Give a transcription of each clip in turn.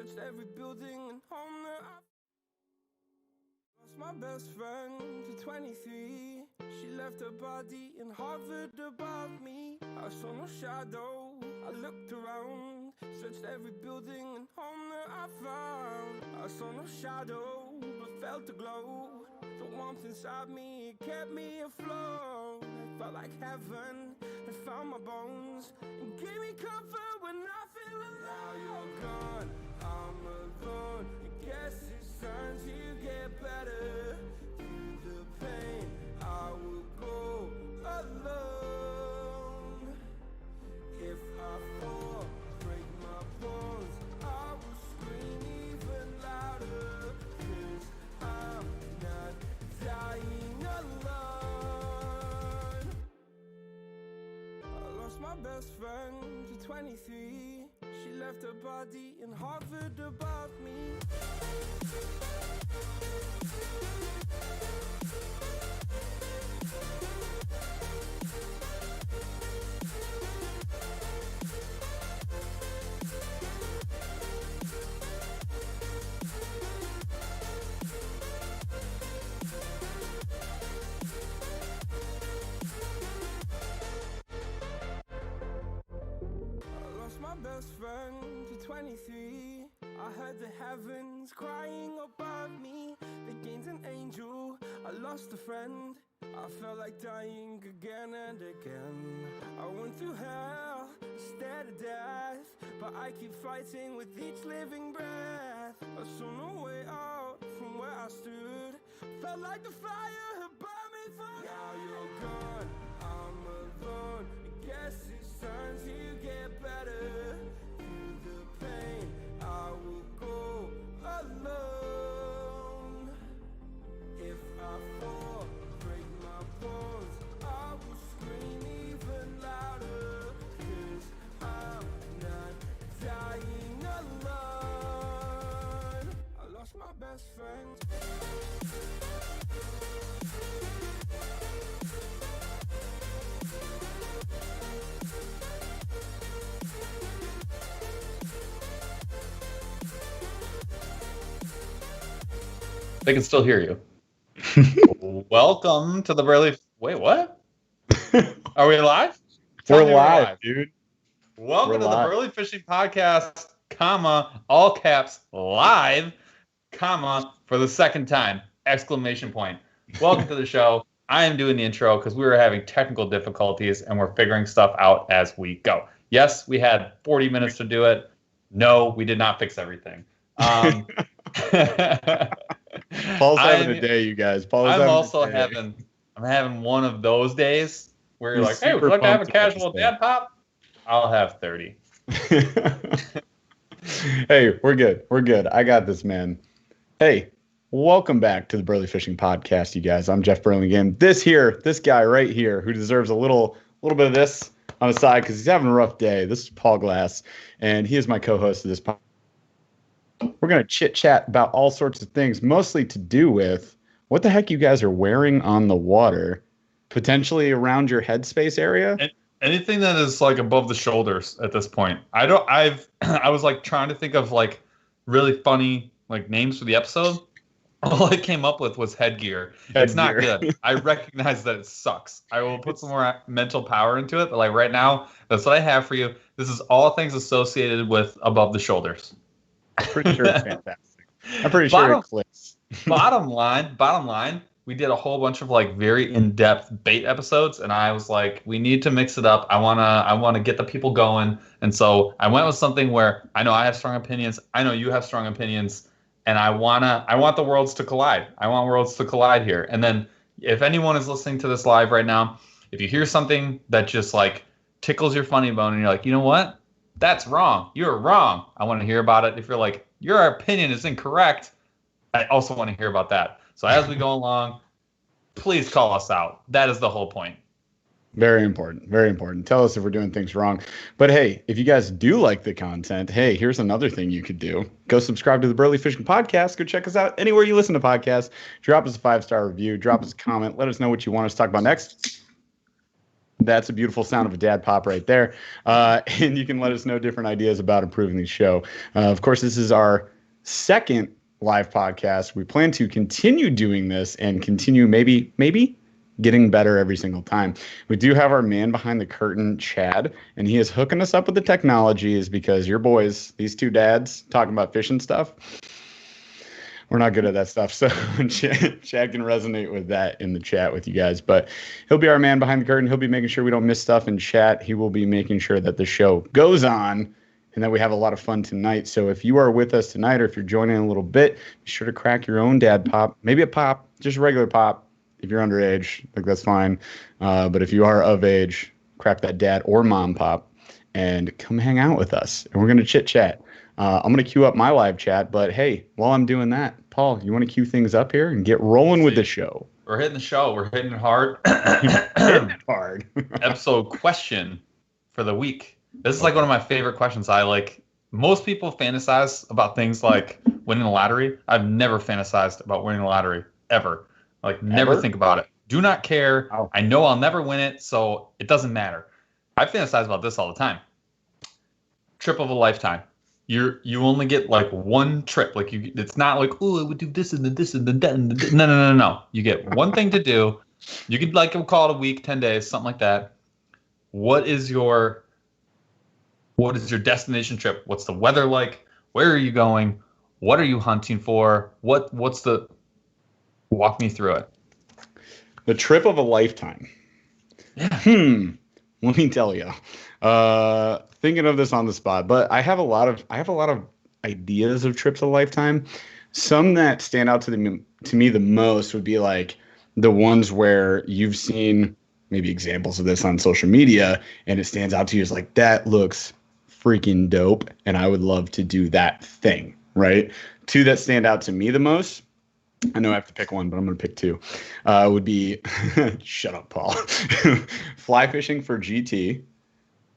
Searched every building and home that I lost my best friend to 23. She left her body and hovered above me. I saw no shadow, I looked around, searched every building and home that I found. I saw no shadow, but felt the glow. The warmth inside me, it kept me afloat. It felt like heaven had found my bones and gave me comfort when I feel alone. Now you're gone, I'm alone. I guess it's time to get better. Through the pain, I will go alone. If I fall, break my bones, I will scream even louder. 'Cause I'm not dying alone. I lost my best friend to 23. She left her body and hovered above me. My best friend to 23. I heard the heavens crying above me. They gained an angel, I lost a friend. I felt like dying again and again. I went through hell, stared at death, but I keep fighting with each living breath. I saw no way out from where I stood. Felt like the fire had burned me for. Now you're gone, I'm alone. I guess it's time to get better. Through the pain, I will go alone. If I fall, break my bones, I will scream even louder. 'Cause I'm not dying alone. I lost my best friend. They can still hear you. Welcome to the Burly. Wait, what? Are we live? We're live, dude. Welcome to the BurlyFishing podcast, comma, all caps, live, comma, for the second time, exclamation point. Welcome to the show. I am doing the intro because we were having technical difficulties and we're figuring stuff out as we go. Yes, we had 40 minutes to do it. No, we did not fix everything. Paul's having a day, you guys. I'm having one of those days where you're like, hey, would you like to have a casual dad pop? I'll have 30. Hey, we're good. We're good. I got this, man. Hey, welcome back to the BurlyFishing podcast, you guys. I'm Jeff Burly again. This guy right here who deserves a little bit of this on the side because he's having a rough day. This is Paul Glass, and he is my co-host of this podcast. We're going to chit-chat about all sorts of things, mostly to do with what the heck you guys are wearing on the water, potentially around your headspace area. Anything that is like above the shoulders at this point. I was like trying to think of like really funny like names for the episode. All I came up with was headgear. It's not good. I recognize that it sucks. I will put some more mental power into it, but like right now, that's what I have for you. This is all things associated with above the shoulders. I'm pretty sure it's fantastic. I'm pretty sure it clicks. bottom line, we did a whole bunch of like very in-depth bait episodes, and I was like, we need to mix it up. I wanna get the people going, and so I went with something where I know I have strong opinions, I know you have strong opinions, and I want the worlds to collide. I want worlds to collide here. And then if anyone is listening to this live right now, if you hear something that just like tickles your funny bone, and you're like, you know what? That's wrong. You're wrong. I want to hear about it. If you're like, your opinion is incorrect, I also want to hear about that. So as we go along, please call us out. That is the whole point. Very important. Very important. Tell us if we're doing things wrong. But hey, if you guys do like the content, hey, here's another thing you could do. Go subscribe to the BurlyFishing podcast. Go check us out anywhere you listen to podcasts. Drop us a 5-star review. Drop us a comment. Let us know what you want us to talk about next. That's a beautiful sound of a dad pop right there. And you can let us know different ideas about improving the show. Of course, this is our second live podcast. We plan to continue doing this and continue maybe getting better every single time. We do have our man behind the curtain, Chad, and he is hooking us up with the technology is because your boys, these two dads, talking about fishing stuff, we're not good at that stuff. So Chad can resonate with that in the chat with you guys. But he'll be our man behind the curtain. He'll be making sure we don't miss stuff in chat. He will be making sure that the show goes on and that we have a lot of fun tonight. So if you are with us tonight or if you're joining a little bit, be sure to crack your own dad pop. Maybe a pop, just a regular pop. If you're underage, like that's fine. But if you are of age, crack that dad or mom pop and come hang out with us. And we're going to chit chat. I'm going to queue up my live chat, but hey, while I'm doing that, Paul, you want to queue things up here and get rolling with the show? We're hitting the show. We're hitting it hard. Hitting it hard. Episode question for the week. This is like one of my favorite questions. Most people fantasize about things like winning the lottery. I've never fantasized about winning the lottery ever. Never think about it. Do not care. Oh. I know I'll never win it, so it doesn't matter. I fantasize about this all the time. Trip of a lifetime. You only get like one trip. It's not like, oh, I would do this and then this and then that and then. No. You get one thing to do. You could call it a week, 10 days, something like that. What is your destination trip? What's the weather like? Where are you going? What are you hunting for? Walk me through it. The trip of a lifetime. Yeah. Let me tell you. Thinking of this on the spot, but I have a lot of ideas of trips of a lifetime. Some that stand out to me the most would be like the ones where you've seen maybe examples of this on social media and it stands out to you as like, that looks freaking dope and I would love to do that thing, right? Two that stand out to me the most, I know I have to pick one, but I'm going to pick two, would be, shut up, Paul, fly fishing for GT,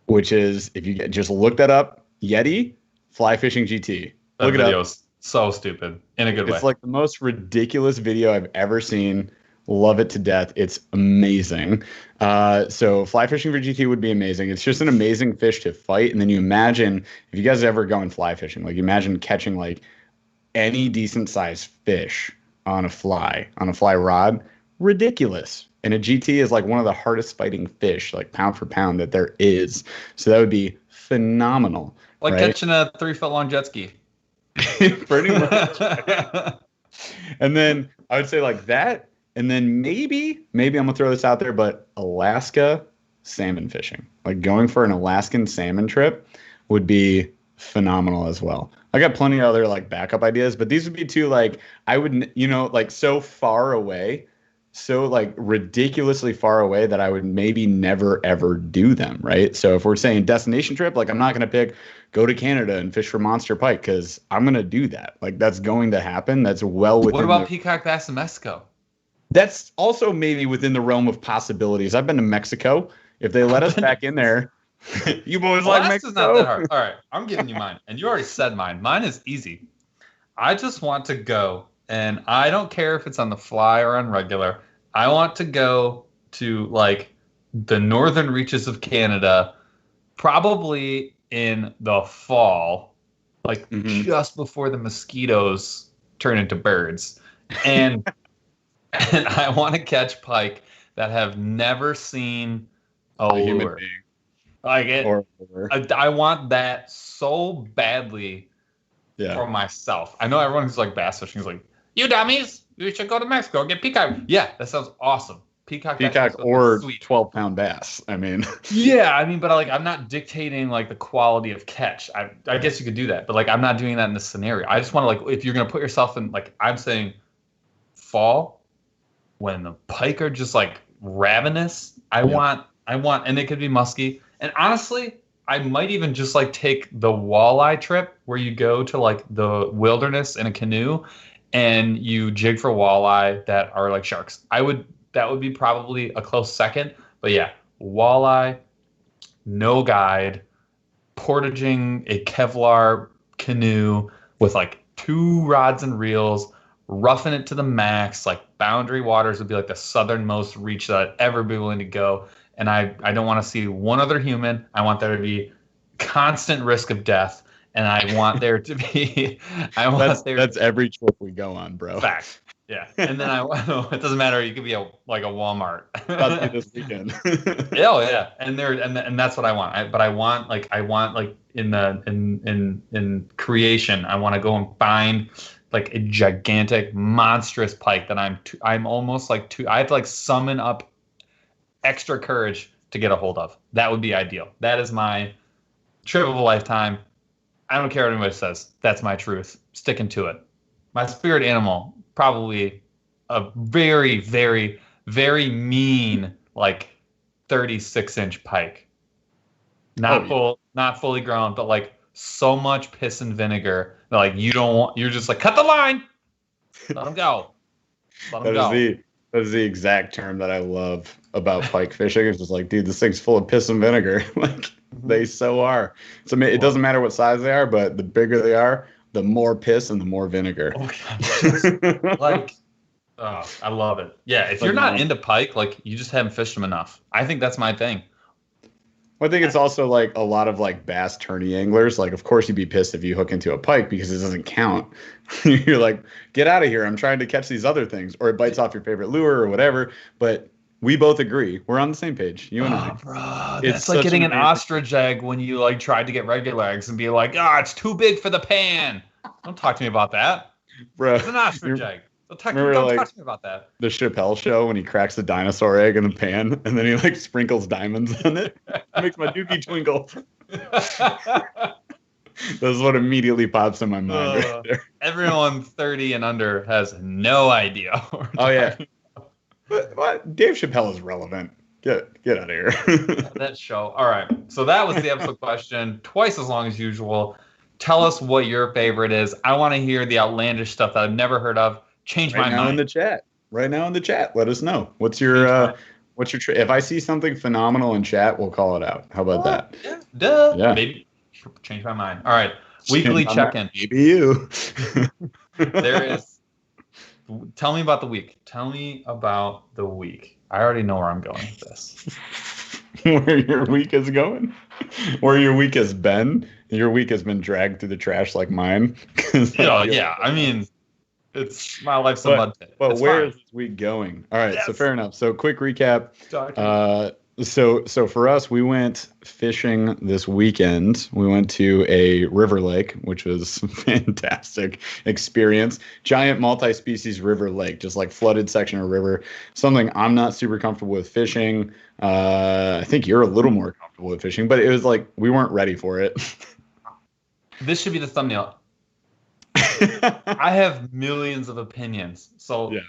which is, if you just look that up, Yeti, fly fishing GT. Look it up. That video is so stupid in a good way. It's like the most ridiculous video I've ever seen. Love it to death. It's amazing. So fly fishing for GT would be amazing. It's just an amazing fish to fight. And then you imagine, if you guys ever go and fly fishing, like imagine catching like any decent sized fish on a fly rod. Ridiculous. And a GT is like one of the hardest fighting fish, like pound for pound, that there is. So that would be phenomenal. Like catching a 3-foot long jet ski. Pretty much. And then I would say like that. And then maybe I'm going to throw this out there, but Alaska salmon fishing. Like going for an Alaskan salmon trip would be phenomenal as well. I got plenty of other like backup ideas, but these would be two like I would, like so far away, so like ridiculously far away that I would maybe never ever do them, right? So if we're saying destination trip, like I'm not going to go to Canada and fish for monster pike because I'm going to do that. Like that's going to happen. That's well within. What about peacock bass in Mexico? That's also maybe within the realm of possibilities. I've been to Mexico. If they let us back in there, you boys like Mexico? Not that hard. All right, I'm giving you mine, and you already said mine. Mine is easy. I just want to go, and I don't care if it's on the fly or on regular. I want to go to like the northern reaches of Canada, probably in the fall, like just before the mosquitoes turn into birds, and I want to catch pike that have never seen a lure. I want that so badly for myself. I know everyone who's like bass fishing is like, you dummies, you should go to Mexico and get peacock. Yeah, that sounds awesome. Peacock or 12-pound bass. I mean, but like I'm not dictating like the quality of catch. I guess you could do that, but like I'm not doing that in this scenario. I just want to like if you're gonna put yourself in like I'm saying fall when the pike are just like ravenous. I want, and it could be musky. And honestly, I might even just like take the walleye trip where you go to like the wilderness in a canoe and you jig for walleye that are like sharks. That would be probably a close second. But yeah, walleye, no guide, portaging a Kevlar canoe with like 2 rods and reels, roughing it to the max. Like Boundary Waters would be like the southernmost reach that I'd ever be willing to go. and I don't want to see one other human. I want there to be constant risk of death, and I want there to be. That's every trip we go on, bro. Fact. Yeah, and then it doesn't matter. You could be like a Walmart. About to be this weekend. Oh yeah, and that's what I want. I want in creation. I want to go and find like a gigantic, monstrous pike that I'm almost like I have to like summon up extra courage to get a hold of. That would be ideal. That is my trip of a lifetime. I don't care what anybody says. That's my truth. Sticking to it. My spirit animal, probably a very, very, very mean, like 36-inch pike. Not fully grown, but like so much piss and vinegar that like you're just like, cut the line. Let them go. That is the exact term that I love about pike fishing. It's just like, dude, this thing's full of piss and vinegar. Like they so are. So it doesn't matter what size they are, but the bigger they are, the more piss and the more vinegar. I love it. Yeah, if you're not into pike, like you just haven't fished them enough. I think that's my thing. I think it's also like a lot of like bass tourney anglers. Like, of course, you'd be pissed if you hook into a pike because it doesn't count. You're like, get out of here. I'm trying to catch these other things, or it bites off your favorite lure or whatever. But we both agree. We're on the same page. You and I. Bro, it's like getting an ostrich egg when you like tried to get regular eggs and be like, it's too big for the pan. Don't talk to me about that. Bro, it's an ostrich egg. Don't talk to me about that. The Chappelle show when he cracks the dinosaur egg in the pan and then he like sprinkles diamonds on it. It makes my dookie twinkle. That's what immediately pops in my mind right there. Everyone 30 and under has no idea. Oh yeah. But Dave Chappelle is relevant. Get out of here. That show. All right. So that was the episode question. Twice as long as usual. Tell us what your favorite is. I want to hear the outlandish stuff that I've never heard of. Change my mind. Right now in the chat. Let us know. What's your if I see something phenomenal in chat, we'll call it out. How about that? Yeah. Duh. Yeah. Maybe change my mind. All right. Weekly check-in. Maybe you. There is. Tell me about the week. I already know where I'm going with this. Where your week is going? Where your week has been? Your week has been dragged through the trash like mine. Yeah. I mean, it's my life's a mud pit. But where is this week going? All right, so fair enough. So quick recap. So for us, we went fishing this weekend. We went to a river lake, which was a fantastic experience. Giant multi-species river lake, just like flooded section of river. Something I'm not super comfortable with fishing. I think you're a little more comfortable with fishing, but it was like we weren't ready for it. This should be the thumbnail. I have millions of opinions. So yeah.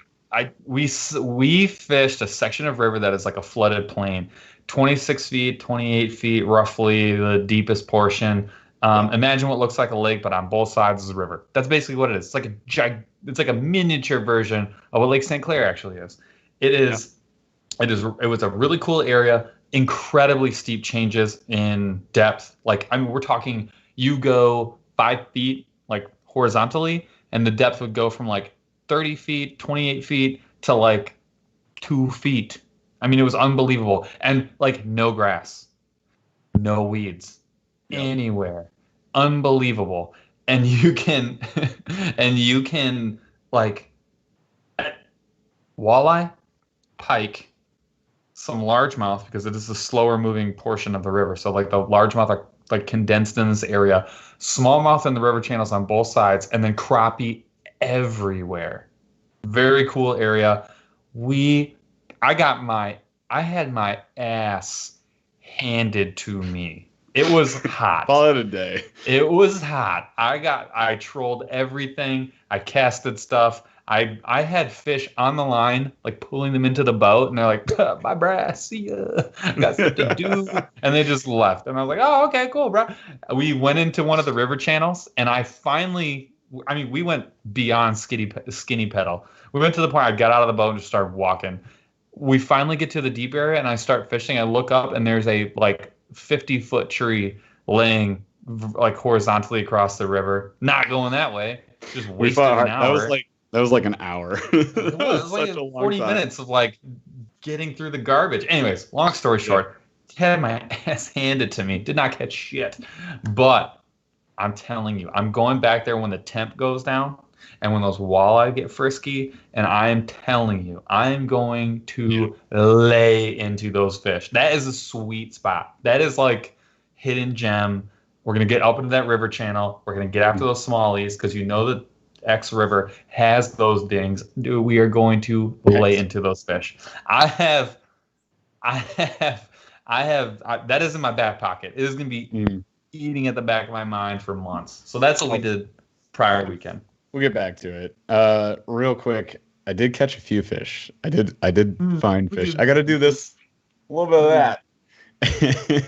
We fished a section of river that is like a flooded plain, 26 feet, 28 feet, roughly the deepest portion. Imagine what looks like a lake, but on both sides is a river. That's basically what it is. It's like a miniature version of what Lake St. Clair actually is. It was a really cool area, incredibly steep changes in depth. Like, I mean, we're talking, you go 5 feet, like horizontally, and the depth would go from like 30 feet, 28 feet to like 2 feet. I mean, it was unbelievable. And like no grass, no weeds anywhere. Unbelievable. And you can like walleye, pike, some largemouth, because it is a slower moving portion of the river. So like the largemouth are like condensed in this area, smallmouth in the river channels on both sides, and then crappie everywhere. Very cool area. I had my ass handed to me. It was hot. Call it a day. It was hot. I trolled everything. I casted stuff. I had fish on the line, like pulling them into the boat, and they're like, bye, bro, see ya. I got stuff to do. And they just left. And I was like, oh, okay, cool, bro. We went into one of the river channels, and we went beyond skinny pedal. We went to the point I got out of the boat and just started walking. We finally get to the deep area, and I start fishing. I look up, and there's a like 50-foot tree laying like horizontally across the river. Not going that way. Just wasting an hour. That was like an hour. It was like Such a long 40 time. minutes of like getting through the garbage. Anyways, long story short, had my ass handed to me. Did not catch shit. But I'm telling you, I'm going back there when the temp goes down and when those walleye get frisky. And I am telling you, I'm going to lay into those fish. That is a sweet spot. That is like hidden gem. We're going to get up into that river channel. We're going to get after those smallies because you know that X River has those dings. Dude, we are going to lay into those fish. I have, that is in my back pocket. It is going to be eating at the back of my mind for months. So that's what we did prior weekend. We'll get back to it. Real quick, I did catch a few fish. I did find fish. I got to do this, a little bit of that.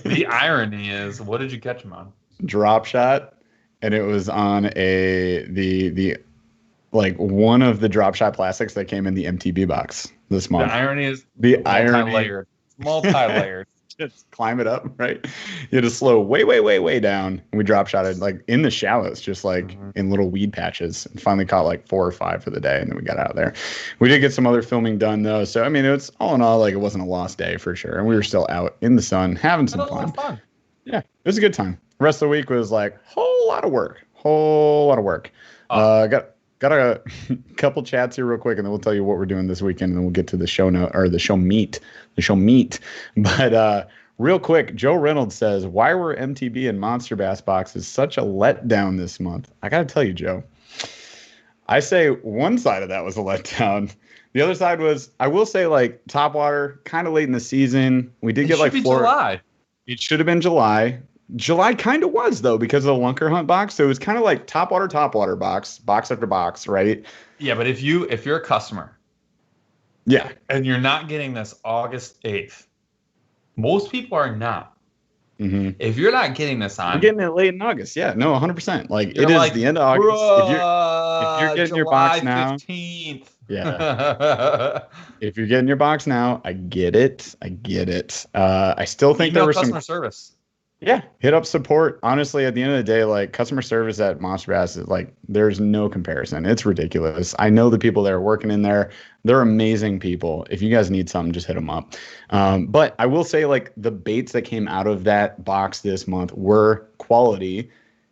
The irony is, what did you catch them on? Drop shot, and it was on the like one of the drop shot plastics that came in the MTB box this month. The irony is multi-layered. Multi-layered. Just climb it up, right? You had to slow way down, and we drop shotted like in the shallows, just like in little weed patches, and finally caught like 4 or 5 for the day, and then we got out of there. We did get some other filming done though, so I mean, it's all in all, like it wasn't a lost day for sure, and we were still out in the sun having some fun. Yeah, it was a good time. The rest of the week was like whole lot of work. Got a couple chats here real quick, and then we'll tell you what we're doing this weekend, and then we'll get to the show note or the show meet. But real quick, Joe Reynolds says, "Why were MTB and Monster Bass boxes such a letdown this month?" I got to tell you, Joe. I say one side of that was a letdown. The other side was, I will say, like topwater, kind of late in the season. We did get like July. It should have been July. July kind of was though because of the Lunker Hunt box, so it was kind of like topwater box after box, right? Yeah, but if you're a customer, and you're not getting this August 8th, most people are not. If you're not getting this on, I'm getting it late in August. Yeah, no, 100%. Like it is like, the end of August. If you're getting your box now, 15th. Yeah. If you're getting your box now, I get it. I still think there was customer service. Yeah, hit up support. Honestly, at the end of the day, like customer service at Monster Bass is like, there's no comparison. It's ridiculous. I know the people that are working in there. They're amazing people. If you guys need something, just hit them up. But I will say, like, the baits that came out of that box this month were quality.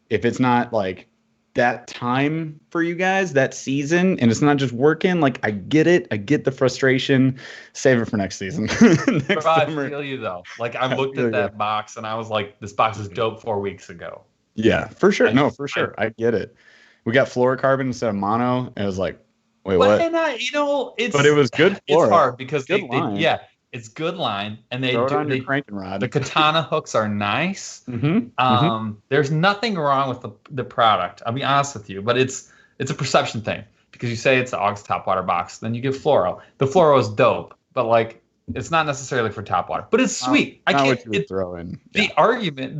If it's not like that time for you guys, that season, and it's not just working, like, I get it. I get the frustration. Save it for next season. Next summer. I feel you though. Like I looked at that box and I was like, this box is dope 4 weeks ago. Yeah, for sure. No, for sure. I get it. We got fluorocarbon instead of mono. And it was like, wait, what? And but it was good. It's hard because it's good line, and they do cranking rod. The katana hooks are nice. There's nothing wrong with the product. I'll be honest with you, but it's a perception thing because you say it's the August topwater box, then you give fluoro. The fluoro is dope, but like it's not necessarily for topwater, but it's sweet. I can't throw in the argument.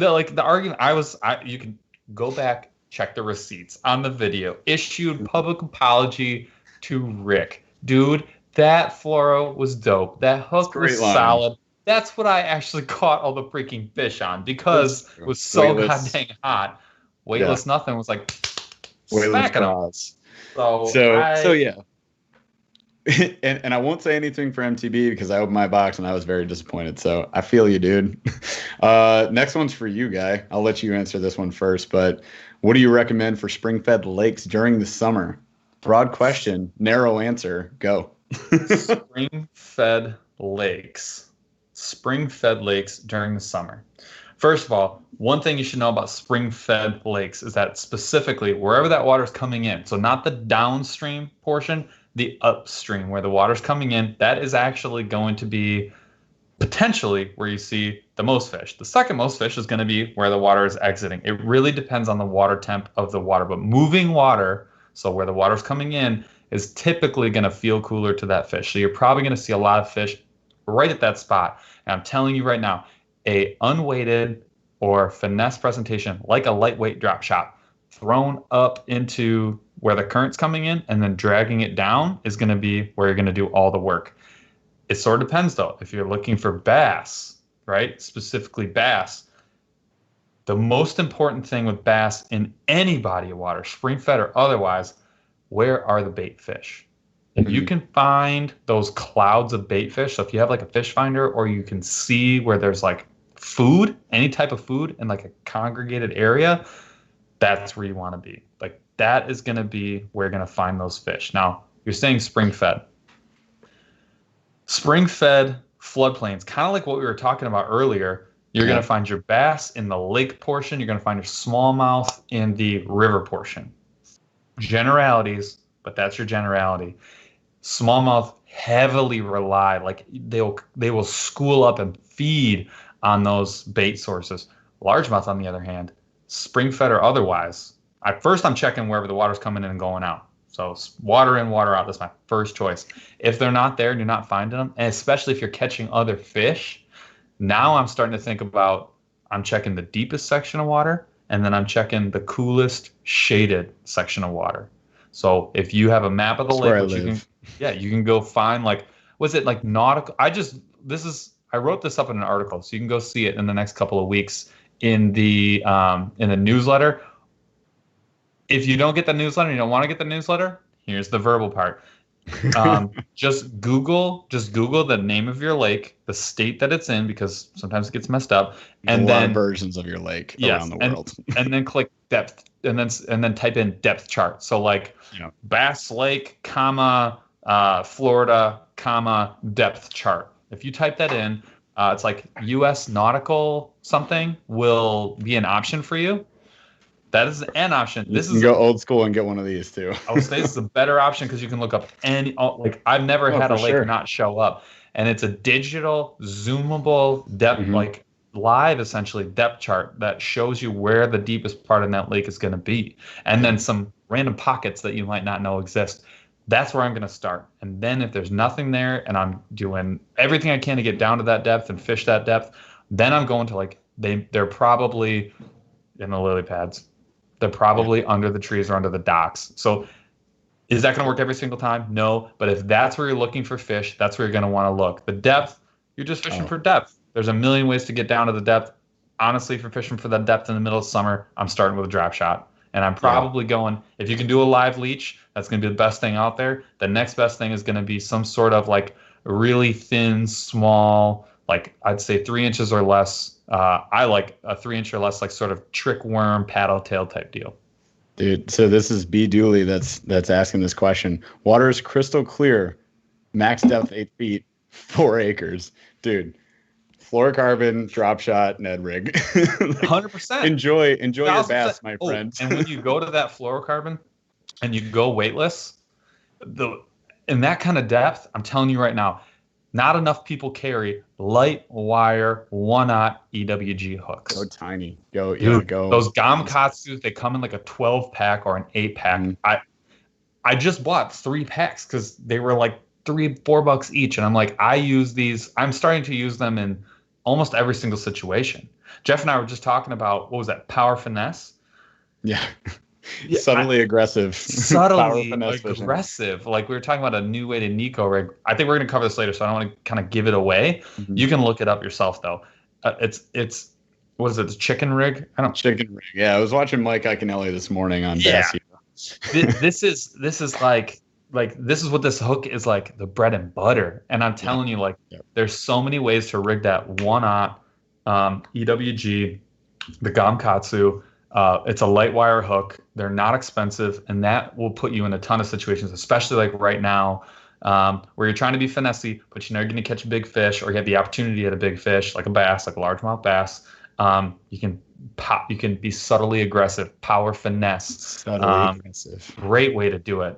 You can go back, check the receipts on the video. Issued public apology to Rick, dude. That fluoro was dope. That hook was solid. That's what I actually caught all the freaking fish on because it was so goddamn hot. Weightless nothing was like smacking them. So yeah. and I won't say anything for MTB because I opened my box and I was very disappointed. So I feel you, dude. Next one's for you, Guy. I'll let you answer this one first. But what do you recommend for spring-fed lakes during the summer? Broad question, narrow answer. Go. Spring-fed lakes during the summer. First of all, one thing you should know about spring-fed lakes is that specifically wherever that water is coming in, so not the downstream portion, the upstream where the water's coming in, that is actually going to be potentially where you see the most fish. The second most fish is going to be where the water is exiting. It really depends on the water temp of the water, but moving water, so where the water's coming in, is typically going to feel cooler to that fish. So you're probably going to see a lot of fish right at that spot. And I'm telling you right now, a unweighted or finesse presentation like a lightweight drop shot thrown up into where the current's coming in and then dragging it down is going to be where you're going to do all the work. It sort of depends though. If you're looking for bass, right? Specifically bass, the most important thing with bass in any body of water, spring fed or otherwise, where are the bait fish? If you can find those clouds of bait fish, so if you have like a fish finder, or you can see where there's like food, any type of food in like a congregated area, that's where you want to be. Like that is going to be where you're going to find those fish. Now, you're saying spring fed. Spring fed floodplains, kind of like what we were talking about earlier. You're going to find your bass in the lake portion. You're going to find your smallmouth in the river portion. Generalities, but that's your generality. Smallmouth heavily rely, like they will school up and feed on those bait sources. Largemouth, on the other hand, spring fed or otherwise, I'm checking wherever the water's coming in and going out. So water in, water out. That's my first choice. If they're not there and you're not finding them, and especially if you're catching other fish, now I'm starting to think about, I'm checking the deepest section of water, and then I'm checking the coolest shaded section of water. So if you have a map of the lake, you can go find, like, was it like nautical? I wrote this up in an article, so you can go see it in the next couple of weeks in the newsletter. If you don't get the newsletter, you don't want to get the newsletter, here's the verbal part. Just Google the name of your lake, the state that it's in, because sometimes it gets messed up. And There's a then lot of versions of your lake around the world. And then click depth, and then type in depth chart. So like Bass Lake, Florida, depth chart. If you type that in, it's like U.S. nautical something will be an option for you. That is an option. You can go old school and get one of these too. I would say this is a better option because you can look up like I've never had a lake not show up, and it's a digital zoomable depth, like live essentially depth chart that shows you where the deepest part in that lake is going to be, and then some random pockets that you might not know exist. That's where I'm going to start. And then if there's nothing there and I'm doing everything I can to get down to that depth and fish that depth, then I'm going to like they're probably in the lily pads. They're probably under the trees or under the docks. So is that going to work every single time? No. But if that's where you're looking for fish, that's where you're going to want to look. The depth, you're just fishing for depth. There's a million ways to get down to the depth. Honestly, if you're fishing for that depth in the middle of summer, I'm starting with a drop shot. And I'm probably going, if you can do a live leech, that's going to be the best thing out there. The next best thing is going to be some sort of like really thin, small, like I'd say 3 inches or less. I like a 3 inch or less, like sort of trick worm, paddle tail type deal. Dude, so this is B. Dooley that's asking this question. Water is crystal clear, max depth 8 feet, 4 acres. Dude, fluorocarbon, drop shot, Ned rig. 100%. Enjoy your bass, my friend. And when you go to that fluorocarbon and you go weightless, in that kind of depth, I'm telling you right now, not enough people carry light wire 1/0 EWG hooks. So tiny. Go. Those Gamkatsu, they come in like a 12 pack or an 8 pack. I just bought 3 packs because they were like $3-4 each, and I'm like, I use these. I'm starting to use them in almost every single situation. Jeff and I were just talking about, what was that, power finesse? Yeah. Subtly aggressive. Subtly aggressive. Like we were talking about a new way to Nico rig. I think we're going to cover this later, so I don't want to kind of give it away. You can look it up yourself, though. It's what is it? The chicken rig? Chicken rig. Yeah, I was watching Mike Iaconelli this morning on Bass. This is like this is what this hook is like, the bread and butter. And I'm telling you, like, there's so many ways to rig that 1/0 EWG, the Gamkatsu. It's a light wire hook. They're not expensive, and that will put you in a ton of situations, especially like right now, where you're trying to be finessey, but you know you're going to catch a big fish, or you have the opportunity at a big fish, like a bass, like a largemouth bass. You can be subtly aggressive, power finesse. Aggressive. Great way to do it.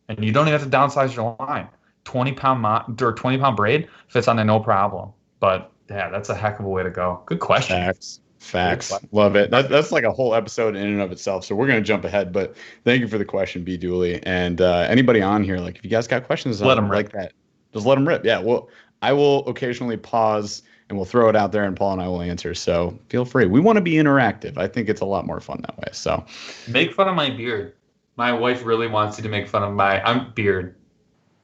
And you don't even have to downsize your line. 20-pound braid fits on there no problem. But yeah, that's a heck of a way to go. Good question. Facts. Love it. That's like a whole episode in and of itself. So we're going to jump ahead, but thank you for the question, B. Dooley. And anybody on here, like if you guys got questions let them like that, just let them rip. Yeah, well, I will occasionally pause and we'll throw it out there and Paul and I will answer. So feel free. We want to be interactive. I think it's a lot more fun that way. So make fun of my beard. My wife really wants you to make fun of my beard.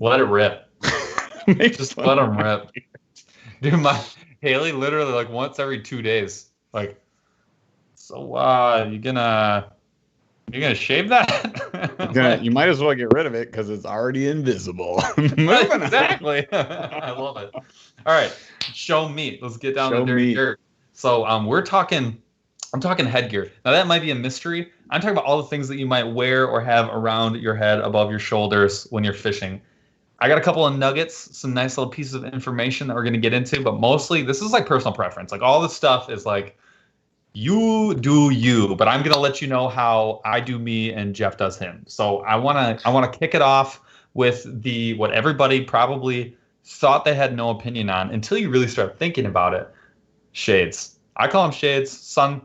Let it rip. Just let them rip. Dude, Haley literally like once every 2 days. Like, so you're gonna shave that? You might as well get rid of it because it's already invisible. Moving on. Exactly. I love it. All right, show meat. Let's get down to Show dirty meat. dirt. So I'm talking headgear. Now that might be a mystery. I'm talking about all the things that you might wear or have around your head, above your shoulders when you're fishing. I got a couple of nuggets, some nice little pieces of information that we're going to get into, but mostly this is like personal preference. Like all this stuff is like, you do you, but I'm going to let you know how I do me and Jeff does him. So I want to kick it off with what everybody probably thought they had no opinion on until you really start thinking about it. Shades. I call them shades,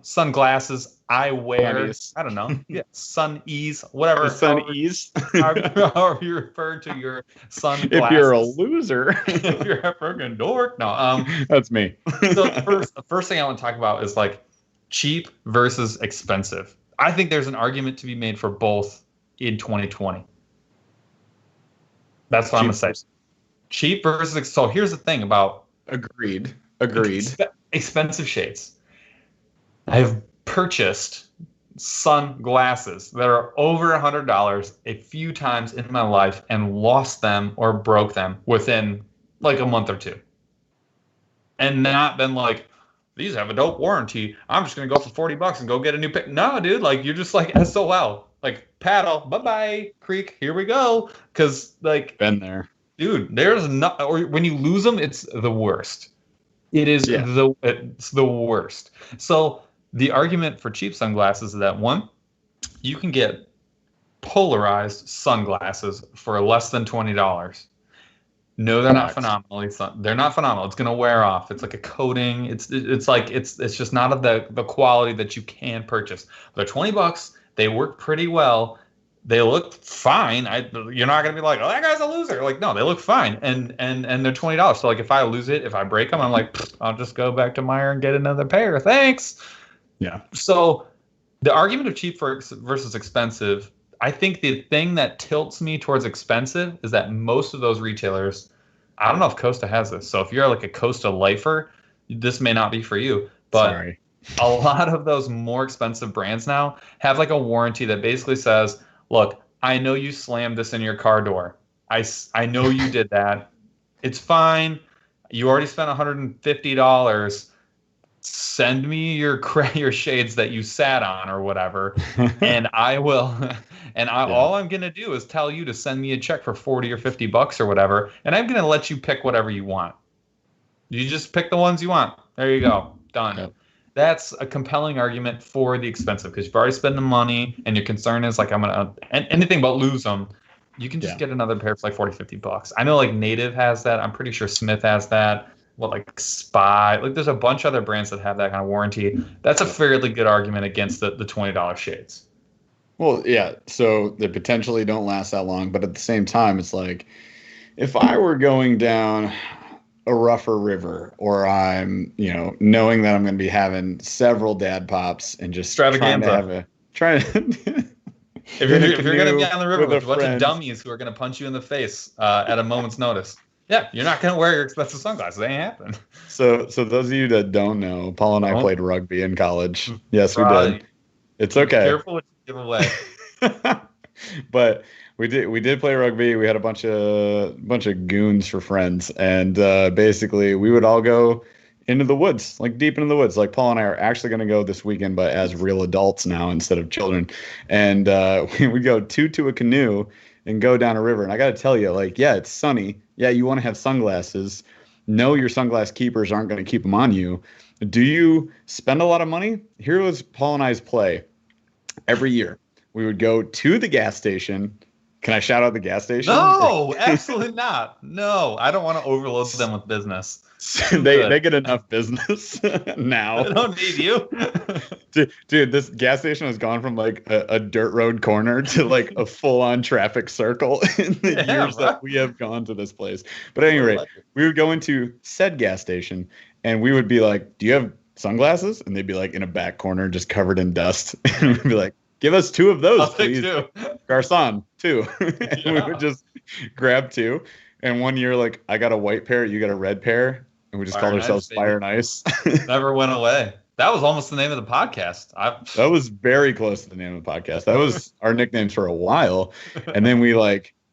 sunglasses. I wear, Sunnies. I don't know, yeah, sun ease, whatever. The sun ease. However you refer to your sunglasses. If you're a loser. If you're a freaking dork. No, That's me. so the first thing I want to talk about is like cheap versus expensive. I think there's an argument to be made for both in 2020. That's what I'm going to say. Cheap versus, so here's the thing about Agreed. expensive shades. I've purchased sunglasses that are over $100 a few times in my life and lost them or broke them within like a month or two. And not been like, these have a dope warranty. I'm just going to go for $40 and go get a new pick. No, dude, like you're just like SOL. Like paddle, bye-bye, creek, here we go. Because like, been there. Dude, there's not, or when you lose them, it's the worst. It's the worst. So the argument for cheap sunglasses is that one, you can get polarized sunglasses for less than $20. No, they're not phenomenal. They're not phenomenal. It's gonna wear off. It's like a coating. It's just not of the quality that you can purchase. They're $20. They work pretty well. They look fine. You're not gonna be like, oh, that guy's a loser. Like, no, they look fine, and they're $20. So like, if I lose it, if I break them, I'm like, I'll just go back to Meijer and get another pair. Thanks. Yeah. So the argument of cheap versus expensive, I think the thing that tilts me towards expensive is that most of those retailers, I don't know if Costa has this. So if you're like a Costa lifer, this may not be for you. But sorry. A lot of those more expensive brands now have like a warranty that basically says, look, I know you slammed this in your car door. I know you did that. It's fine. You already spent $150. Send me your shades that you sat on or whatever, and I will. And all I'm gonna do is tell you to send me a check for $40 or $50 or whatever, and I'm gonna let you pick whatever you want. You just pick the ones you want. There you go. Done. Yep. That's a compelling argument for the expensive because you've already spent the money, and your concern is like, I'm gonna anything but lose them. You can just get another pair for like $40, $50. I know like Native has that. I'm pretty sure Smith has that. Like Spy, like there's a bunch of other brands that have that kind of warranty. That's a fairly good argument against the $20 shades. Well, yeah, so they potentially don't last that long, but at the same time, it's like if I were going down a rougher river, or I'm, knowing that I'm going to be having several dad pops and just trying to. If you're going to be on the river with a bunch of dummies who are going to punch you in the face at a moment's notice. Yeah, you're not going to wear your expensive sunglasses. They ain't happening. So those of you that don't know, Paul and I played rugby in college. Yes, we did. It's okay. Be careful what you give away. But we did play rugby. We had a bunch of goons for friends, and basically we would all go into the woods, like deep into the woods. Like Paul and I are actually going to go this weekend, but as real adults now instead of children. And we would go to a canoe and go down a river. And I got to tell you, like, yeah, it's sunny. Yeah, you want to have sunglasses. No, your sunglass keepers aren't going to keep them on you. Do you spend a lot of money? Here was Paul and I's play. Every year, we would go to the gas station. Can I shout out the gas station? No, absolutely not. No, I don't want to overload them with business. They get enough business now. They don't need you. Dude, this gas station has gone from like a dirt road corner to like a full-on traffic circle in the years that we have gone to this place. But at any rate, we would go into said gas station and we would be like, do you have sunglasses? And they'd be like in a back corner just covered in dust. And we'd be like, give us 2 of those, please. Garçon, 2. And we would just grab 2. And one year, like, I got a white pair, you got a red pair. And we just called ourselves Fire and Ice. Never went away. That was almost the name of the podcast. That was very close to the name of the podcast. That was our nicknames for a while. And then we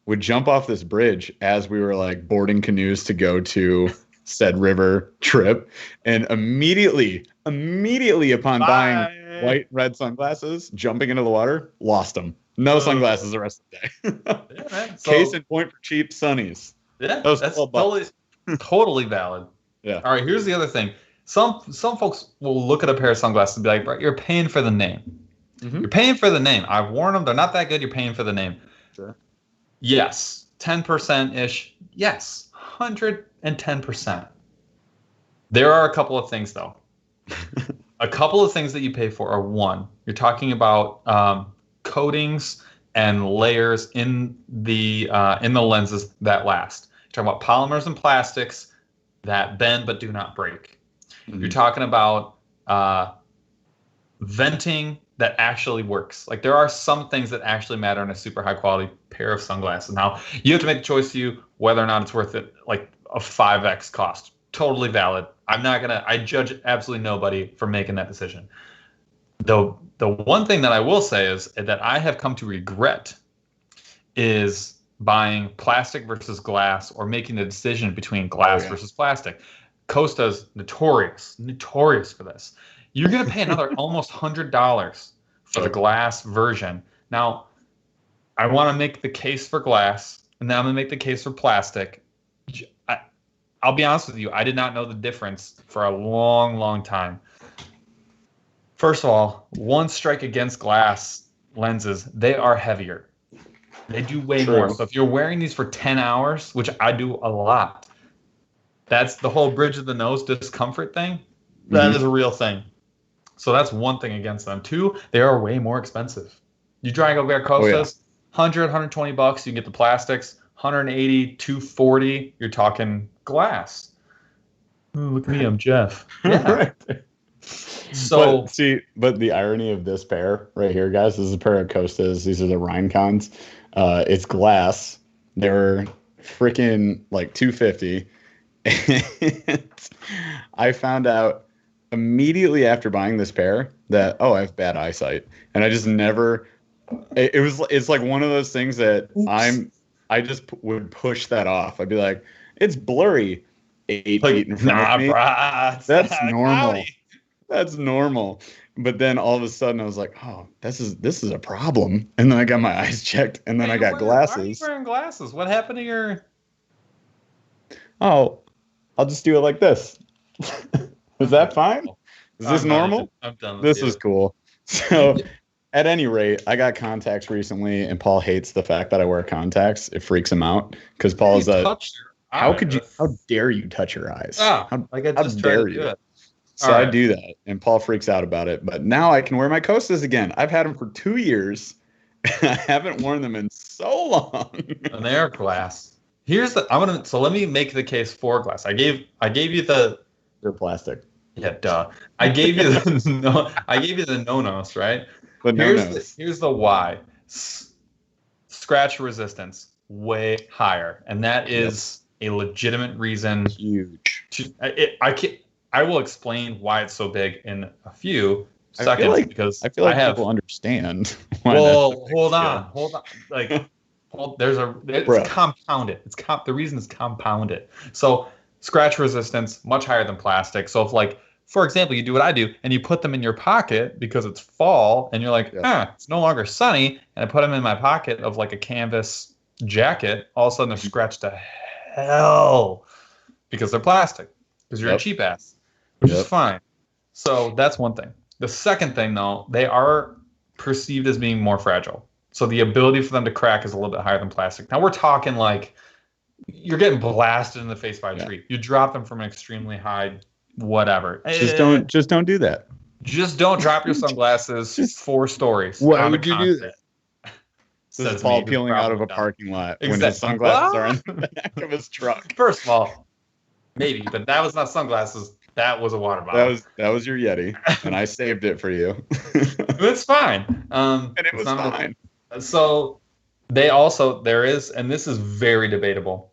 would jump off this bridge as we were like boarding canoes to go to said river trip. And immediately upon buying white, red sunglasses, jumping into the water, lost them. No sunglasses the rest of the day. Yeah, man. So, Case in point for cheap sunnies. Yeah, that's totally valid. Yeah. All right, here's the other thing. Some folks will look at a pair of sunglasses and be like, "Bro, you're paying for the name. Mm-hmm. You're paying for the name. I've worn them. They're not that good. You're paying for the name." Sure. Yes, 10%-ish. Yes, 110%. There are a couple of things, though. A couple of things that you pay for are, one, you're talking about coatings and layers in the lenses that last. You're talking about polymers and plastics that bend but do not break. Mm-hmm. You're talking about venting that actually works. Like, there are some things that actually matter in a super high quality pair of sunglasses. Now, you have to make the choice to you whether or not it's worth it, like a 5x cost. Totally valid. I judge absolutely nobody for making that decision. The one thing that I will say is that I have come to regret is buying plastic versus glass, or making the decision between glass versus plastic. Costa's notorious for this. You're going to pay another almost $100 for the glass version. Now, I want to make the case for glass, and then I'm going to make the case for plastic. I'll be honest with you, I did not know the difference for a long, long time. First of all, one strike against glass lenses, they are heavier. They do way more. So if you're wearing these for 10 hours, which I do a lot, that's the whole bridge of the nose discomfort thing. That is a real thing. So that's one thing against them. Two, they are way more expensive. You try and go wear Costas, $100, $120, you can get the plastics. $180, $240, you're talking glass. Ooh, look at me, I'm Jeff. Yeah. So but the irony of this pair right here, guys, this is a pair of Costas. These are the Rhinecons. It's glass. They're freaking like $250. And I found out immediately after buying this pair that, I have bad eyesight. And I just never, it's like one of those things that I just would push that off. I'd be like, it's blurry 8 feet in front of me. That's normal. Howdy. That's normal. But then all of a sudden I was like, oh, this is a problem. And then I got my eyes checked, and then I got glasses. Why are you wearing glasses? What happened to your... Oh, I'll just do it like this. Is that fine? Is this normal? I'm done with this is cool. So... At any rate, I got contacts recently, and Paul hates the fact that I wear contacts. It freaks him out because Paul is how dare you touch your eyes? How dare you? So I do that, and Paul freaks out about it. But now I can wear my Costas again. I've had them for 2 years. I haven't worn them in so long. And they are glass. So let me make the case for glass. I gave you they're plastic. Yeah, duh. I gave you the no-nos, right? But here's the why. Scratch resistance way higher, and that is a legitimate reason. Huge. I will explain why it's so big in a few seconds, because I feel like people understand. Well, hold on. Like, it's compounded. The reason is compounded. So scratch resistance much higher than plastic. So if, like, for example, you do what I do, and you put them in your pocket because it's fall, and you're like, it's no longer sunny, and I put them in my pocket of like a canvas jacket, all of a sudden they're scratched to hell because they're plastic, because you're a cheap ass, which is fine. So that's one thing. The second thing, though, they are perceived as being more fragile. So the ability for them to crack is a little bit higher than plastic. Now we're talking like you're getting blasted in the face by a tree. You drop them from an extremely high whatever. Just don't do that. Just don't drop your sunglasses 4 stories. Why would you do that? This is Paul peeling out of a parking lot when his sunglasses are in the back of his truck. First of all, maybe, but that was not sunglasses. That was a water bottle. That was your Yeti, and I saved it for you. It's fine. And it was fine. So there is, and this is very debatable,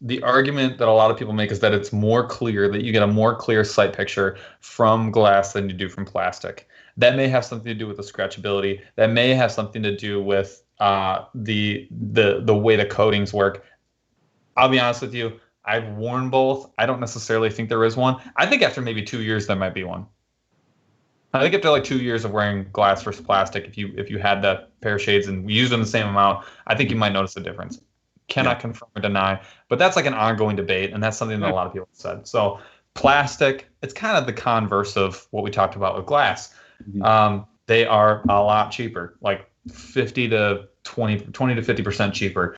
the argument that a lot of people make is that it's more clear, that you get a more clear sight picture from glass than you do from plastic. That may have something to do with the scratchability. That may have something to do with the way the coatings work. I'll be honest with you. I've worn both. I don't necessarily think there is one. I think after maybe 2 years, there might be one. I think after like 2 years of wearing glass versus plastic, if you had that pair of shades and used them the same amount, I think you might notice a difference. Cannot confirm or deny, but that's like an ongoing debate, and that's something that a lot of people have said. So plastic, it's kind of the converse of what we talked about with glass. They are a lot cheaper, like 20 to 50% cheaper.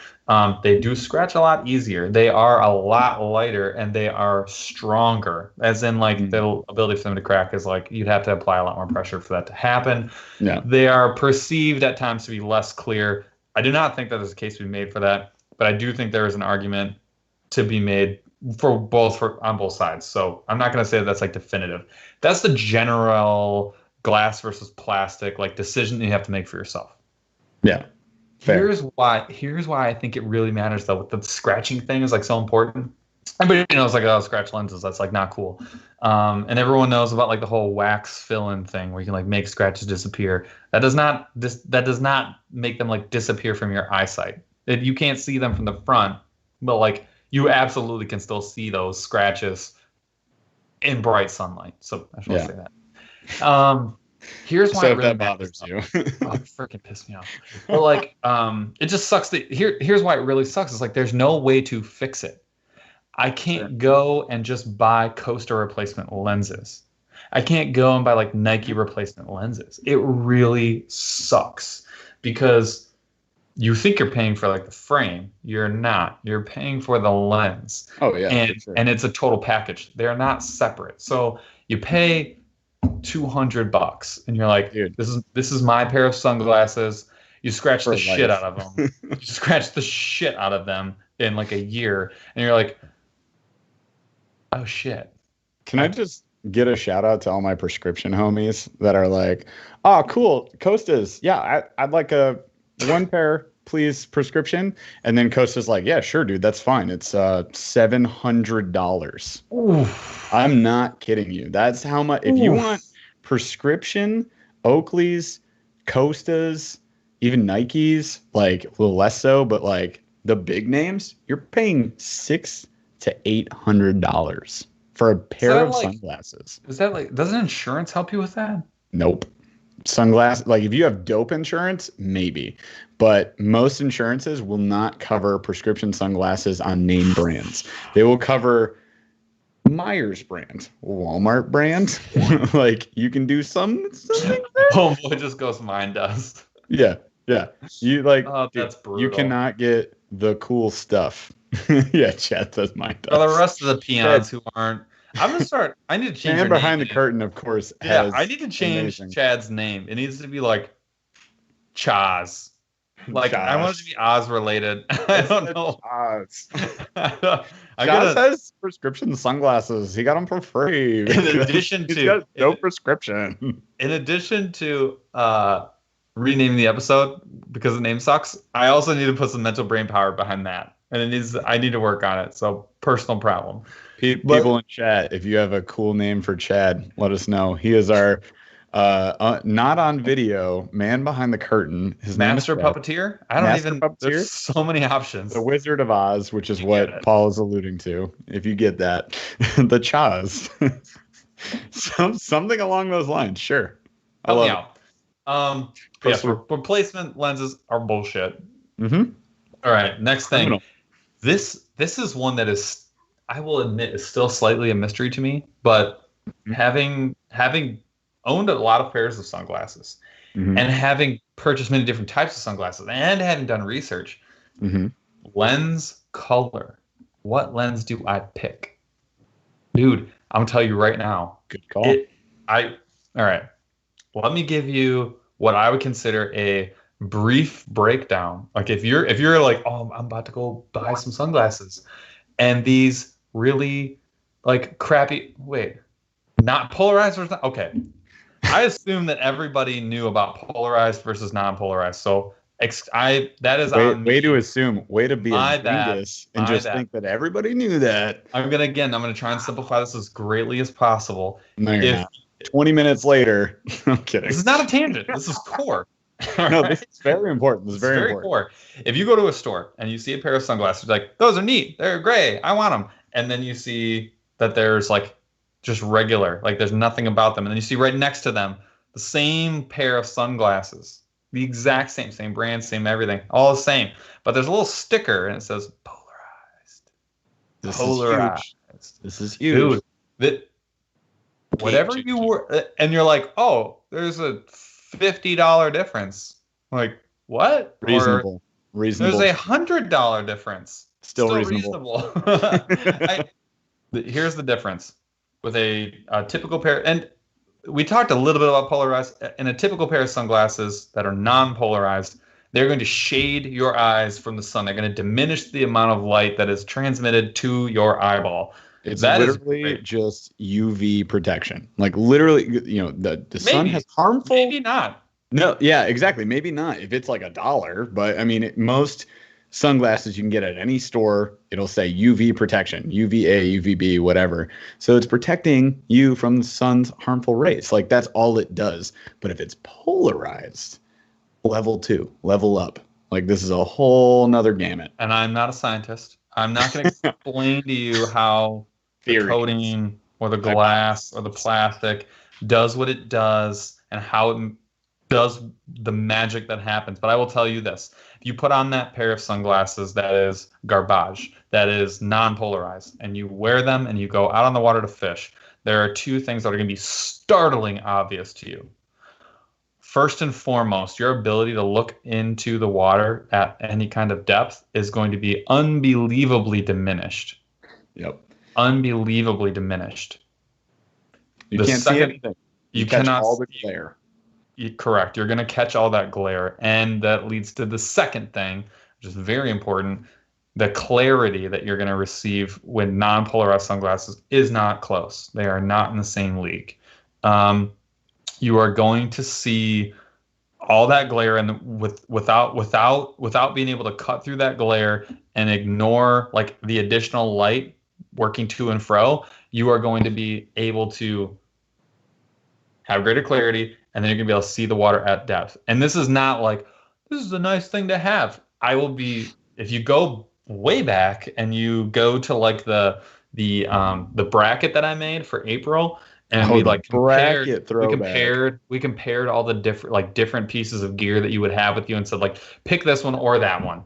They do scratch a lot easier. They are a lot lighter, and they are stronger, as in like the ability for them to crack is like you'd have to apply a lot more pressure for that to happen. Yeah. They are perceived at times to be less clear. I do not think that there's a case to be made for that, but I do think there is an argument to be made on both sides. So I'm not going to say that that's like definitive. That's the general glass versus plastic like decision that you have to make for yourself. Yeah. Fair. Here's why I think it really matters though. The scratching thing is like so important. Everybody knows like, oh, scratch lenses, that's like not cool. And everyone knows about like the whole wax fill-in thing where you can like make scratches disappear. That does not make them like disappear from your eyesight. You can't see them from the front, but like you absolutely can still see those scratches in bright sunlight. So I just want to say that. Here's why it really bothers you. Oh, it freaking pissed me off. But like, it just sucks. Here's why it really sucks. It's like there's no way to fix it. I can't go and just buy Costa replacement lenses. I can't go and buy like Nike replacement lenses. It really sucks because you think you're paying for like the frame. You're not. You're paying for the lens. Oh yeah. And it's a total package. They're not separate. So you pay $200 and you're like, dude, this is my pair of sunglasses. You scratch the shit out of them. You scratch the shit out of them in like a year, and you're like, oh shit. Can I just get a shout out to all my prescription homies that are like, oh cool, Costas, yeah, I'd like a one pair please prescription, and then Costa's like, yeah sure dude, that's fine, it's $700. Oof. I'm not kidding you. That's how much. If you want prescription Oakleys, Costas, even Nikes, like a little less so, but like the big names, you're paying $600 to $800 for a pair of sunglasses. Is that like, doesn't insurance help you with that? Nope. Sunglasses, like if you have dope insurance, maybe, but most insurances will not cover prescription sunglasses on name brands. They will cover Myers brand, Walmart brand. Like you can do something there. Homeboy just goes mine dust. Yeah. You like, that's brutal. You cannot get the cool stuff. Yeah, Chad does mine dust. For the rest of the peons who aren't, I'm gonna start. I need to change. Man behind the curtain, of course. Yeah, I need to change Chad's name. It needs to be like Chaz. Like I want it to be Oz related. I don't know. Oz. Chaz has prescription sunglasses. He got them for free. In addition to no prescription. In addition to renaming the episode because the name sucks, I also need to put some mental brain power behind that, and I need to work on it. So personal problem. People in chat, if you have a cool name for Chad, let us know. He is our not on video man behind the curtain. His Master Puppeteer. I don't even. Puppeteer? There's so many options. The Wizard of Oz, which is what Paul is alluding to. If you get that, the Chaz, something along those lines. Sure. Help me out. Yes, replacement lenses are bullshit. Mm-hmm. All right, next thing. This is one that is, I will admit, is still slightly a mystery to me. But having owned a lot of pairs of sunglasses, and having purchased many different types of sunglasses, and having done research, lens color. What lens do I pick, dude? I'm gonna tell you right now. Good call. All right. Let me give you what I would consider a brief breakdown. Like if you're like, oh, I'm about to go buy some sunglasses, and these really like crappy, not polarized versus not, okay. I assume that everybody knew about polarized versus non-polarized. So That is way, on me. way to assume, way to be My a bad. dingus and just bad. think that everybody knew that. I'm gonna try and simplify this as greatly as possible. No, you're not. 20 minutes later, I'm kidding. This is not a tangent. This is core. No, this is very important. This is very important. Core. If you go to a store and you see a pair of sunglasses, like, those are neat, they're gray, I want them. And then you see that there's like just regular, like there's nothing about them. And then you see right next to them the same pair of sunglasses, the exact same brand, same everything, all the same. But there's a little sticker and it says polarized. This is huge. Dude, whatever you were, and you're like, oh, there's a $50 difference. Like, what? Reasonable. There's a $100 difference. Still reasonable. Here's the difference with a typical pair, and we talked a little bit about polarized. In a typical pair of sunglasses that are non-polarized, they're going to shade your eyes from the sun. They're going to diminish the amount of light that is transmitted to your eyeball. It's literally just UV protection. Like literally, the sun has harmful. Maybe not. No, yeah, exactly. Maybe not. If it's like $1, but I mean, most sunglasses you can get at any store, it'll say UV protection, UVA, UVB, whatever. So it's protecting you from the sun's harmful rays. Like that's all it does. But if it's polarized, level 2, level up. Like this is a whole nother gamut. And I'm not a scientist. I'm not going to explain to you how the coating or the glass or the plastic does what it does and how it does the magic that happens. But I will tell you this. If you put on that pair of sunglasses that is garbage, that is non-polarized, and you wear them and you go out on the water to fish, there are 2 things that are going to be startling obvious to you. First and foremost, your ability to look into the water at any kind of depth is going to be unbelievably diminished. Yep. Unbelievably diminished. You can't see anything. You cannot all the glare. Correct. You're going to catch all that glare. And that leads to the second thing, which is very important. The clarity that you're going to receive with non-polarized sunglasses is not close. They are not in the same league. You are going to see all that glare, and without being able to cut through that glare and ignore like the additional light working to and fro, you are going to be able to have greater clarity, and then you're going to be able to see the water at depth. And this is not like, this is a nice thing to have. If you go way back and you go to like the bracket that I made for April, and we compared all the different pieces of gear that you would have with you and said, like, pick this one or that one.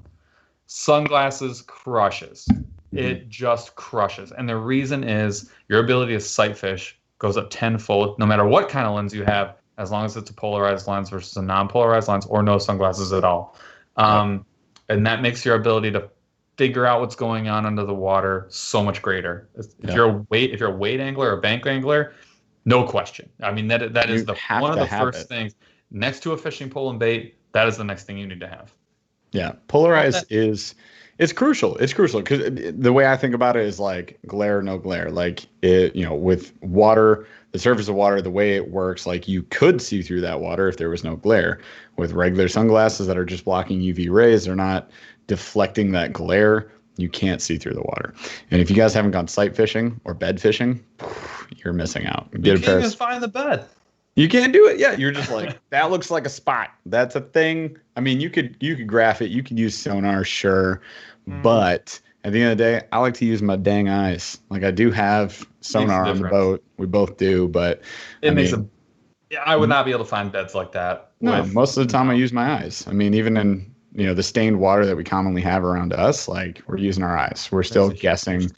Sunglasses crushes. It just crushes. And the reason is your ability to sight fish goes up tenfold, no matter what kind of lens you have, as long as it's a polarized lens versus a non-polarized lens or no sunglasses at all. And that makes your ability to figure out what's going on under the water so much greater. If you're a weight angler or a bank angler, no question. I mean, that is one of the first things next to a fishing pole and bait. That is the next thing you need to have. Yeah, polarized it's crucial. It's crucial because the way I think about it is like glare, no glare. Like with water, the surface of water, the way it works, like you could see through that water if there was no glare. With regular sunglasses that are just blocking UV rays, they're not deflecting that glare. You can't see through the water. And if you guys haven't gone sight fishing or bed fishing, you're missing out. You can't even find the bed. You can't do it. Yeah, you're just like, that looks like a spot. That's a thing. I mean, you could graph it. You could use sonar, sure. But at the end of the day, I like to use my dang eyes. Like I do have sonar on the boat. We both do, but I would not be able to find beds like that. No, most of the time I use my eyes. I mean, even in the stained water that we commonly have around us, like we're using our eyes. We're still guessing.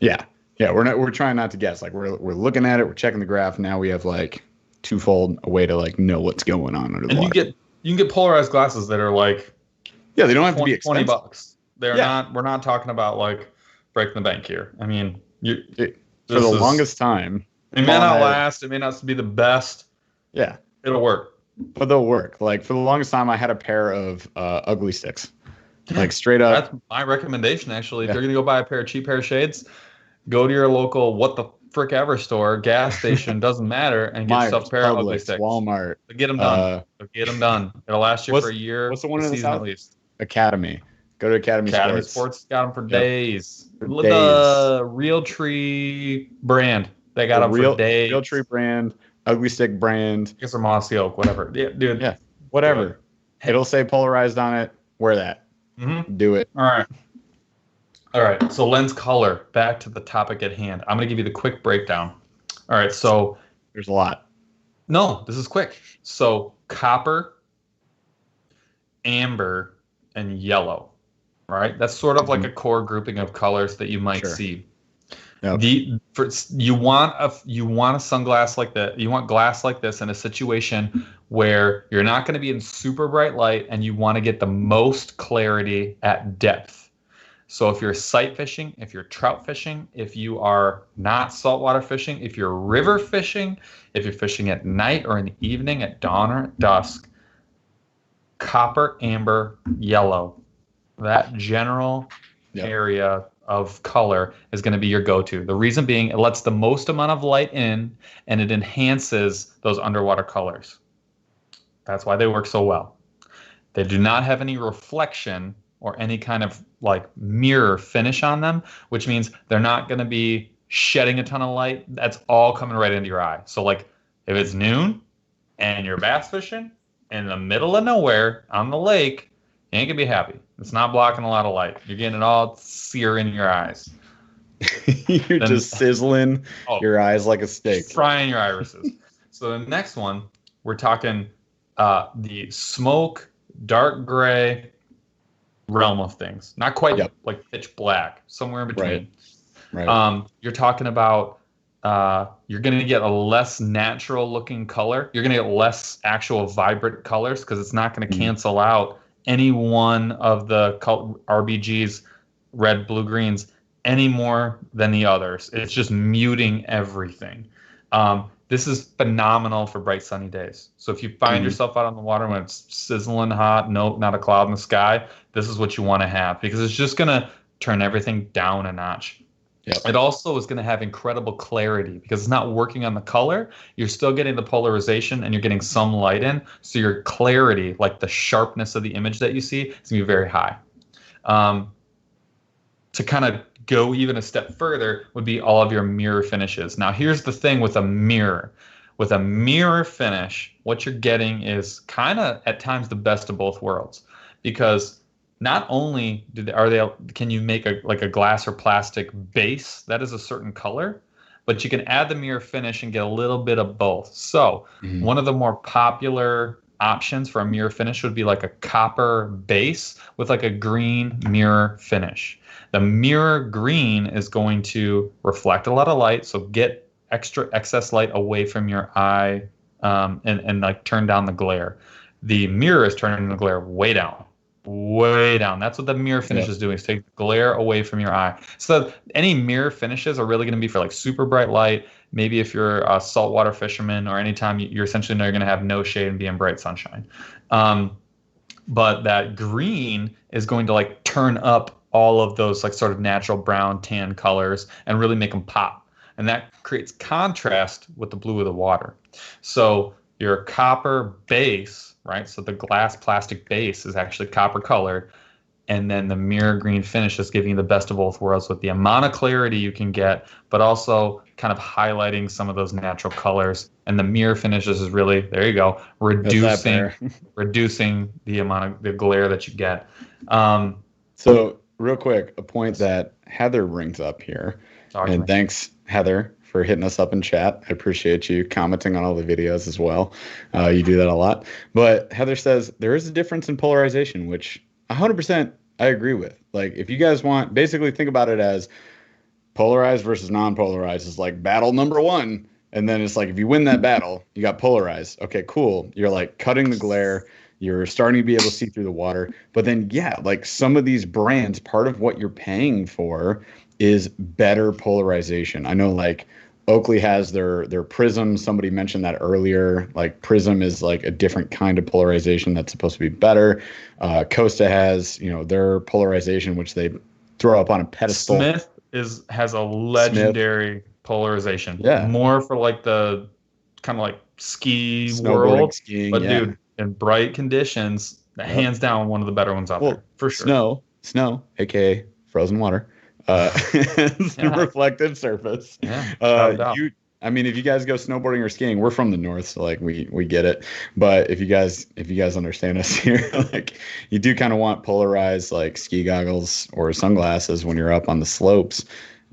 Yeah. We're trying not to guess. Like we're looking at it. We're checking the graph. Now we have like twofold a way to like know what's going on under the water. You can get polarized glasses that are like they don't have to be expensive. $20. They're not. We're not talking about like breaking the bank here. I mean, for the longest time, it may not last. It may not be the best. Yeah, it'll work. But they'll work. Like for the longest time, I had a pair of ugly sticks, like straight up. That's my recommendation, actually. If you're gonna go buy a cheap pair of shades, go to your local what the frick ever store, gas station, doesn't matter, and get Myers, yourself a pair of ugly Publix, sticks. Walmart. Get them done. Get them done. It'll last you for a year. What's the one a in the season South? at least. Academy. Go to Academy Sports. Sports got them for Yep. days. For The Real Tree brand. They got them for days. Real Tree brand, Ugly Stick brand. I guess they're Mossy Oak, whatever. Yeah, dude. Yeah, whatever. It'll say polarized on it. Wear that. Mm-hmm. Do it. All right. So lens color. Back to the topic at hand. I'm going to give you the quick breakdown. All right. So there's a lot. No, this is quick. So copper, amber, and yellow. Right. That's sort of like a core grouping of colors that you might see. Yep. You want a sunglass like that. You want glass like this in a situation where you're not going to be in super bright light and you want to get the most clarity at depth. So if you're sight fishing, if you're trout fishing, if you are not saltwater fishing, if you're river fishing, if you're fishing at night or in the evening, at dawn or at dusk, copper, amber, yellow, that general area of color is going to be your go-to. The reason being, it lets the most amount of light in and it enhances those underwater colors. That's why they work so well. They do not have any reflection or any kind of like mirror finish on them, which means they're not going to be shedding a ton of light. That's all coming right into your eye. So like if it's noon and you're bass fishing in the middle of nowhere on the lake, you ain't gonna be happy. It's not blocking a lot of light. You're getting it all sear in your eyes. You're just sizzling your eyes like a steak. Frying your irises. So the next one, we're talking the smoke, dark gray realm of things. Not quite like pitch black, somewhere in between. Right. You're talking about you're going to get a less natural looking color. You're going to get less actual vibrant colors because it's not going to cancel out any one of the RBGs, red, blue, greens, any more than the others. It's just muting everything. This is phenomenal for bright sunny days. So if you find yourself out on the water when it's sizzling hot, not a cloud in the sky, this is what you want to have because it's just going to turn everything down a notch. Yep. It also is going to have incredible clarity because it's not working on the color. You're still getting the polarization and you're getting some light in. So your clarity, like the sharpness of the image that you see, is going to be very high. To kind of go even a step further would be all of your mirror finishes. Now, here's the thing with a mirror. With a mirror finish, what you're getting is kind of at times the best of both worlds because not only can you make a glass or plastic base that is a certain color, but you can add the mirror finish and get a little bit of both. So one of the more popular options for a mirror finish would be like a copper base with like a green mirror finish. The mirror green is going to reflect a lot of light, so get excess light away from your eye and like turn down the glare. The mirror is turning the glare way down. That's what the mirror finish is doing, is take the glare away from your eye. So any mirror finishes are really going to be for like super bright light. Maybe if you're a saltwater fisherman or anytime you're essentially know you're going to have no shade and be in bright sunshine. But that green is going to like turn up all of those like sort of natural brown tan colors and really make them pop. And that creates contrast with the blue of the water. So your copper base, right? So the glass plastic base is actually copper colored. And then the mirror green finish is giving you the best of both worlds with the amount of clarity you can get, but also kind of highlighting some of those natural colors. And the mirror finishes is really, there you go, reducing the amount of the glare that you get. So real quick, a point that Heather brings up here, and thanks Heather for hitting us up in chat. I appreciate you commenting on all the videos as well. You do that a lot. But Heather says there is a difference in polarization, which 100% I agree with. Like if you guys want, basically think about it as polarized versus non-polarized is like battle number one. And then it's like, if you win that battle, you got polarized. Okay, cool. You're like cutting the glare. You're starting to be able to see through the water. But then, yeah, like some of these brands, part of what you're paying for is better polarization. I know like Oakley has their Prism. Somebody mentioned that earlier. Like Prism is like a different kind of polarization that's supposed to be better. Costa has, their polarization, which they throw up on a pedestal. Smith has a legendary polarization. Yeah. More for like the kind of like ski Snowboarding, world. skiing, But yeah. dude, in bright conditions, hands down one of the better ones out there for sure. Snow, aka frozen water, reflective surface. Yeah, without a doubt. I mean, if you guys go snowboarding or skiing, we're from the north, so like we get it. But if you guys understand us here, like you do kind of want polarized like ski goggles or sunglasses when you're up on the slopes.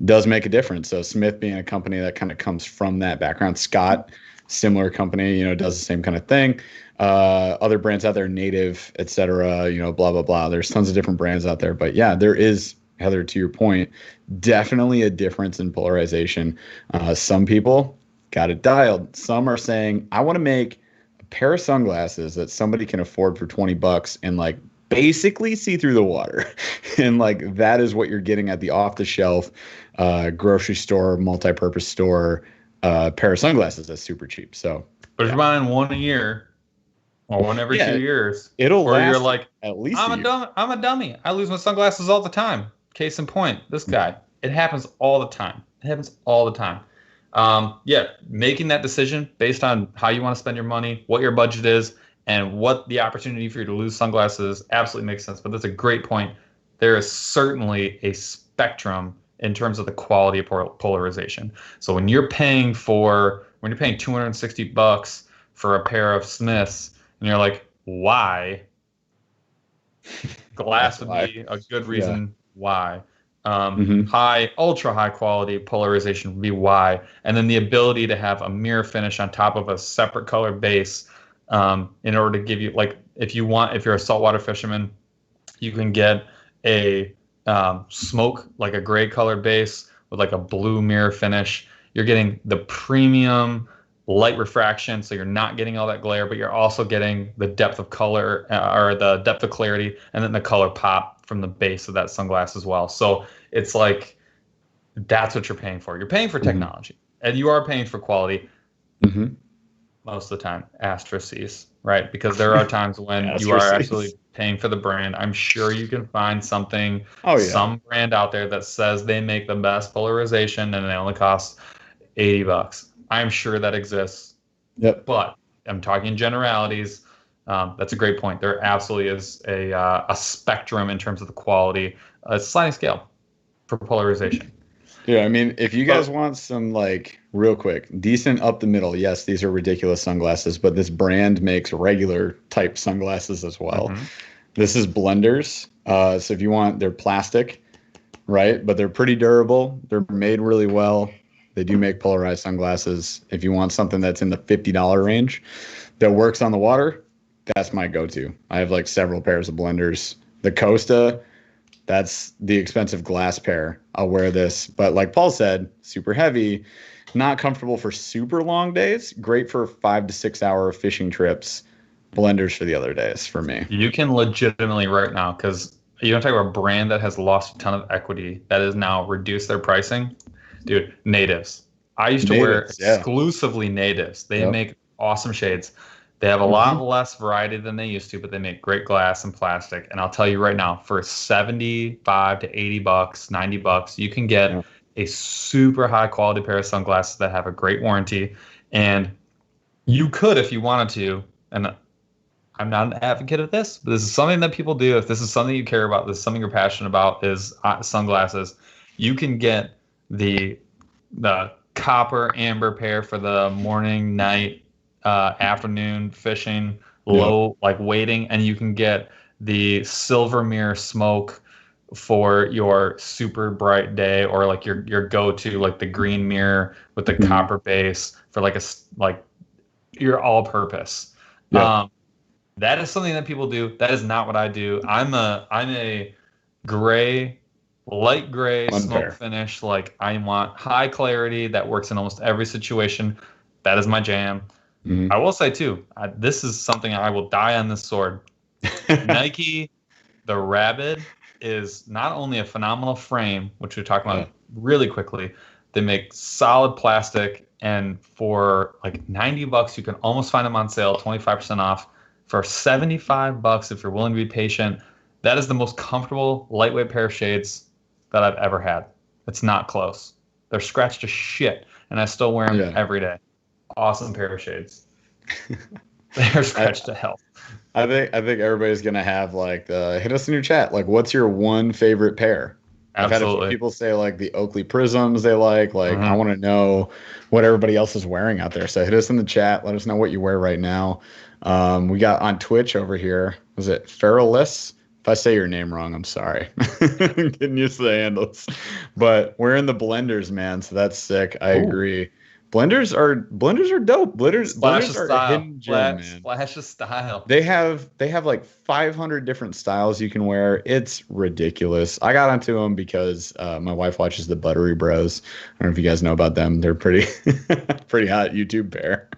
Does make a difference. So Smith being a company that kind of comes from that background, Scott, similar company, does the same kind of thing. Other brands out there, Native, etc. Blah blah blah. There's tons of different brands out there, but yeah, there is, Heather, to your point, definitely a difference in polarization. Some people got it dialed. Some are saying, I want to make a pair of sunglasses that somebody can afford for $20 and like basically see through the water. And like that is what you're getting at the off the shelf grocery store, multi-purpose store pair of sunglasses that's super cheap. So, but if you're buying one a year or one every 2 years, it'll or last you're like, at least I'm a dummy. I lose my sunglasses all the time. Case in point, this guy. It happens all the time. Yeah, making that decision based on how you want to spend your money, what your budget is, and what the opportunity for you to lose sunglasses absolutely makes sense. But that's a great point. There is certainly a spectrum in terms of the quality of polarization. So when you're paying $260 for a pair of Smiths, and you're like, why? Glass would be a good reason why. Ultra high quality polarization would be why. And then the ability to have a mirror finish on top of a separate color base in order to give you, like, if you're a saltwater fisherman, you can get a smoke, like a gray color base with like a blue mirror finish. You're getting the premium light refraction, so you're not getting all that glare, but you're also getting the depth of color or the depth of clarity, and then the color pop from the base of that sunglass as well. So it's like, that's what you're paying for. You're paying for technology, and you are paying for quality. Most of the time, Astroseas, right? Because there are times when you are actually paying for the brand. I'm sure you can find something, some brand out there that says they make the best polarization and they only cost $80. I'm sure that exists. Yep. But I'm talking generalities. That's a great point. There absolutely is a spectrum in terms of the quality. A sliding scale for polarization. Yeah, I mean, if you guys want some, like, real quick, decent up the middle, yes, these are ridiculous sunglasses, but this brand makes regular type sunglasses as well. This is Blenders. So if you want, they're plastic, right? But they're pretty durable. They're made really well. They do make polarized sunglasses. If you want something that's in the $50 range that works on the water, that's my go-to. I have like several pairs of Blenders. The Costa, that's the expensive glass pair. I'll wear this. But like Paul said, super heavy, not comfortable for super long days. Great for 5 to 6 hour fishing trips. Blenders for the other days for me. You can legitimately right now, because you don't talk about a brand that has lost a ton of equity that has now reduced their pricing. Dude, Natives. I used to wear exclusively Natives. They make awesome shades. They have a lot less variety than they used to, but they make great glass and plastic. And I'll tell you right now, for $75 to $80, $90, you can get a super high quality pair of sunglasses that have a great warranty. And you could, if you wanted to, and I'm not an advocate of this, but this is something that people do. If this is something you care about, this is something you're passionate about, is sunglasses, you can get the copper amber pair for the morning, night, afternoon fishing, low like waiting, and you can get the silver mirror smoke for your super bright day, or like your go-to, like the green mirror with the copper base for like your all-purpose. That is something that people do. That is not what I do. I'm a gray, light gray smoke finish. Like, I want high clarity that works in almost every situation. That is my jam. I will say too, this is something I will die on this sword. Nike, the Rabbit, is not only a phenomenal frame, which we're talking about really quickly. They make solid plastic, and for like $90, you can almost find them on sale, 25% off. For $75, if you're willing to be patient, that is the most comfortable, lightweight pair of shades that I've ever had. It's not close. They're scratched to shit, and I still wear them every day. Awesome pair of shades. They're scratched to hell. I think everybody's gonna have like hit us in your chat. Like, what's your one favorite pair? Absolutely. I've had a few people say like the Oakley Prisms they like. I want to know what everybody else is wearing out there. So hit us in the chat. Let us know what you wear right now. We got on Twitch over here. Was it Feralist? If I say your name wrong, I'm sorry. I'm getting used to the handles. But we're in the blenders, man. So that's sick. I agree. Blenders are dope. Blenders are a hidden gem, man. Splash of style. They have like 500 different styles you can wear. It's ridiculous. I got onto them because my wife watches the Buttery Bros. I don't know if you guys know about them. They're pretty pretty hot YouTube pair.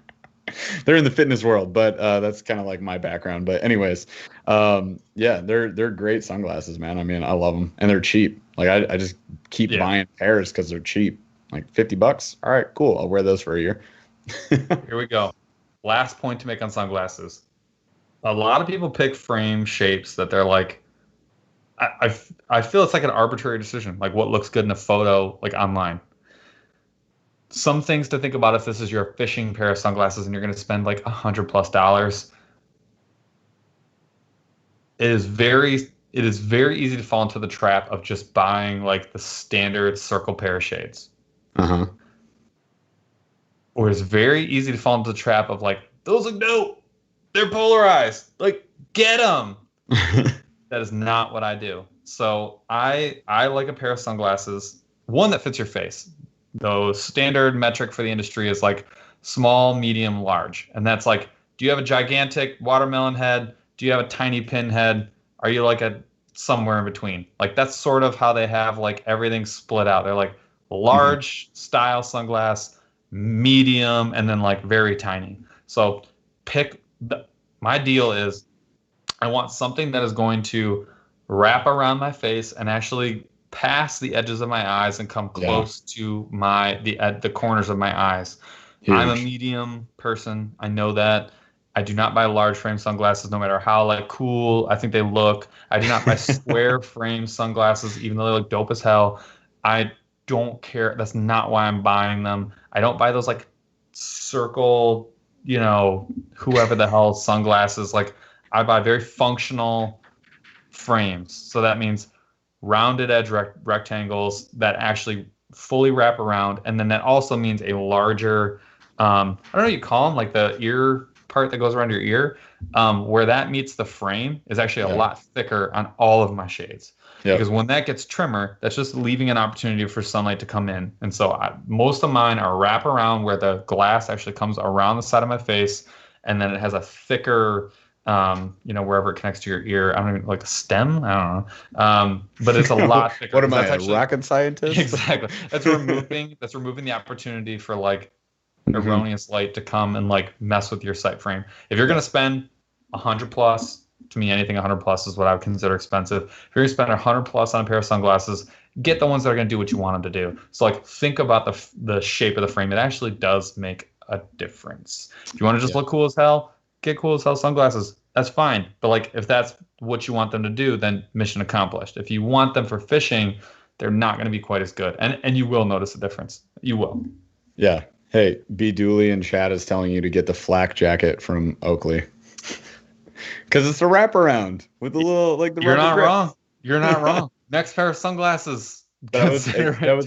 They're in the fitness world, but that's kind of like my background. But anyways, yeah, they're great sunglasses, man. I mean, I love them, and they're cheap. Like I just keep buying pairs because they're cheap. Like $50. All right, cool. I'll wear those for a year. Here we go. Last point to make on sunglasses. A lot of people pick frame shapes that they're like, I feel it's like an arbitrary decision, like what looks good in a photo, like online. Some things to think about if this is your fishing pair of sunglasses and you're going to spend like $100+. It is very easy to fall into the trap of just buying like the standard circle pair of shades. Or it's very easy to fall into the trap of like, those look dope. They're polarized. Like, get them. That is not what I do. So I like a pair of sunglasses, one that fits your face. The standard metric for the industry is like small, medium, large. And that's like, do you have a gigantic watermelon head? Do you have a tiny pin head? Are you like a somewhere in between? Like that's sort of how they have like everything split out. They're like large style sunglass, medium, and then like very tiny. So my deal is I want something that is going to wrap around my face and actually pass the edges of my eyes and come close to the corners of my eyes. Huge. I'm a medium person. I know that. I do not buy large frame sunglasses, no matter how like cool I think they look. I do not buy square frame sunglasses, even though they look dope as hell. I don't care. That's not why I'm buying them. I don't buy those like circle, whoever the hell sunglasses. Like I buy very functional frames. So that means rounded edge rectangles that actually fully wrap around. And then that also means a larger, I don't know what you call them, like the ear part that goes around your ear, where that meets the frame is actually a lot thicker on all of my shades. Because when that gets trimmer, that's just leaving an opportunity for sunlight to come in. And so most of mine are wrap around where the glass actually comes around the side of my face, and then it has a thicker, wherever it connects to your ear. I don't even like a stem. I don't know. But it's a lot thicker. What am I, a rocket scientist? Exactly. That's removing the opportunity for like erroneous light to come and like mess with your sight frame. If you're gonna spend $100+, to me anything $100+ is what I would consider expensive. If you're gonna spend $100+ on a pair of sunglasses, get the ones that are gonna do what you want them to do. So like think about the shape of the frame. It actually does make a difference. If you want to just look cool as hell, get cool as hell sunglasses. That's fine. But like if that's what you want them to do, then mission accomplished. If you want them for fishing, they're not going to be quite as good. And you will notice a difference. You will. Yeah. Hey, B. Dooley in chat is telling you to get the flak jacket from Oakley. Because it's a wraparound with a little, like the You're not grip. wrong. You're not wrong. Next pair of sunglasses. That was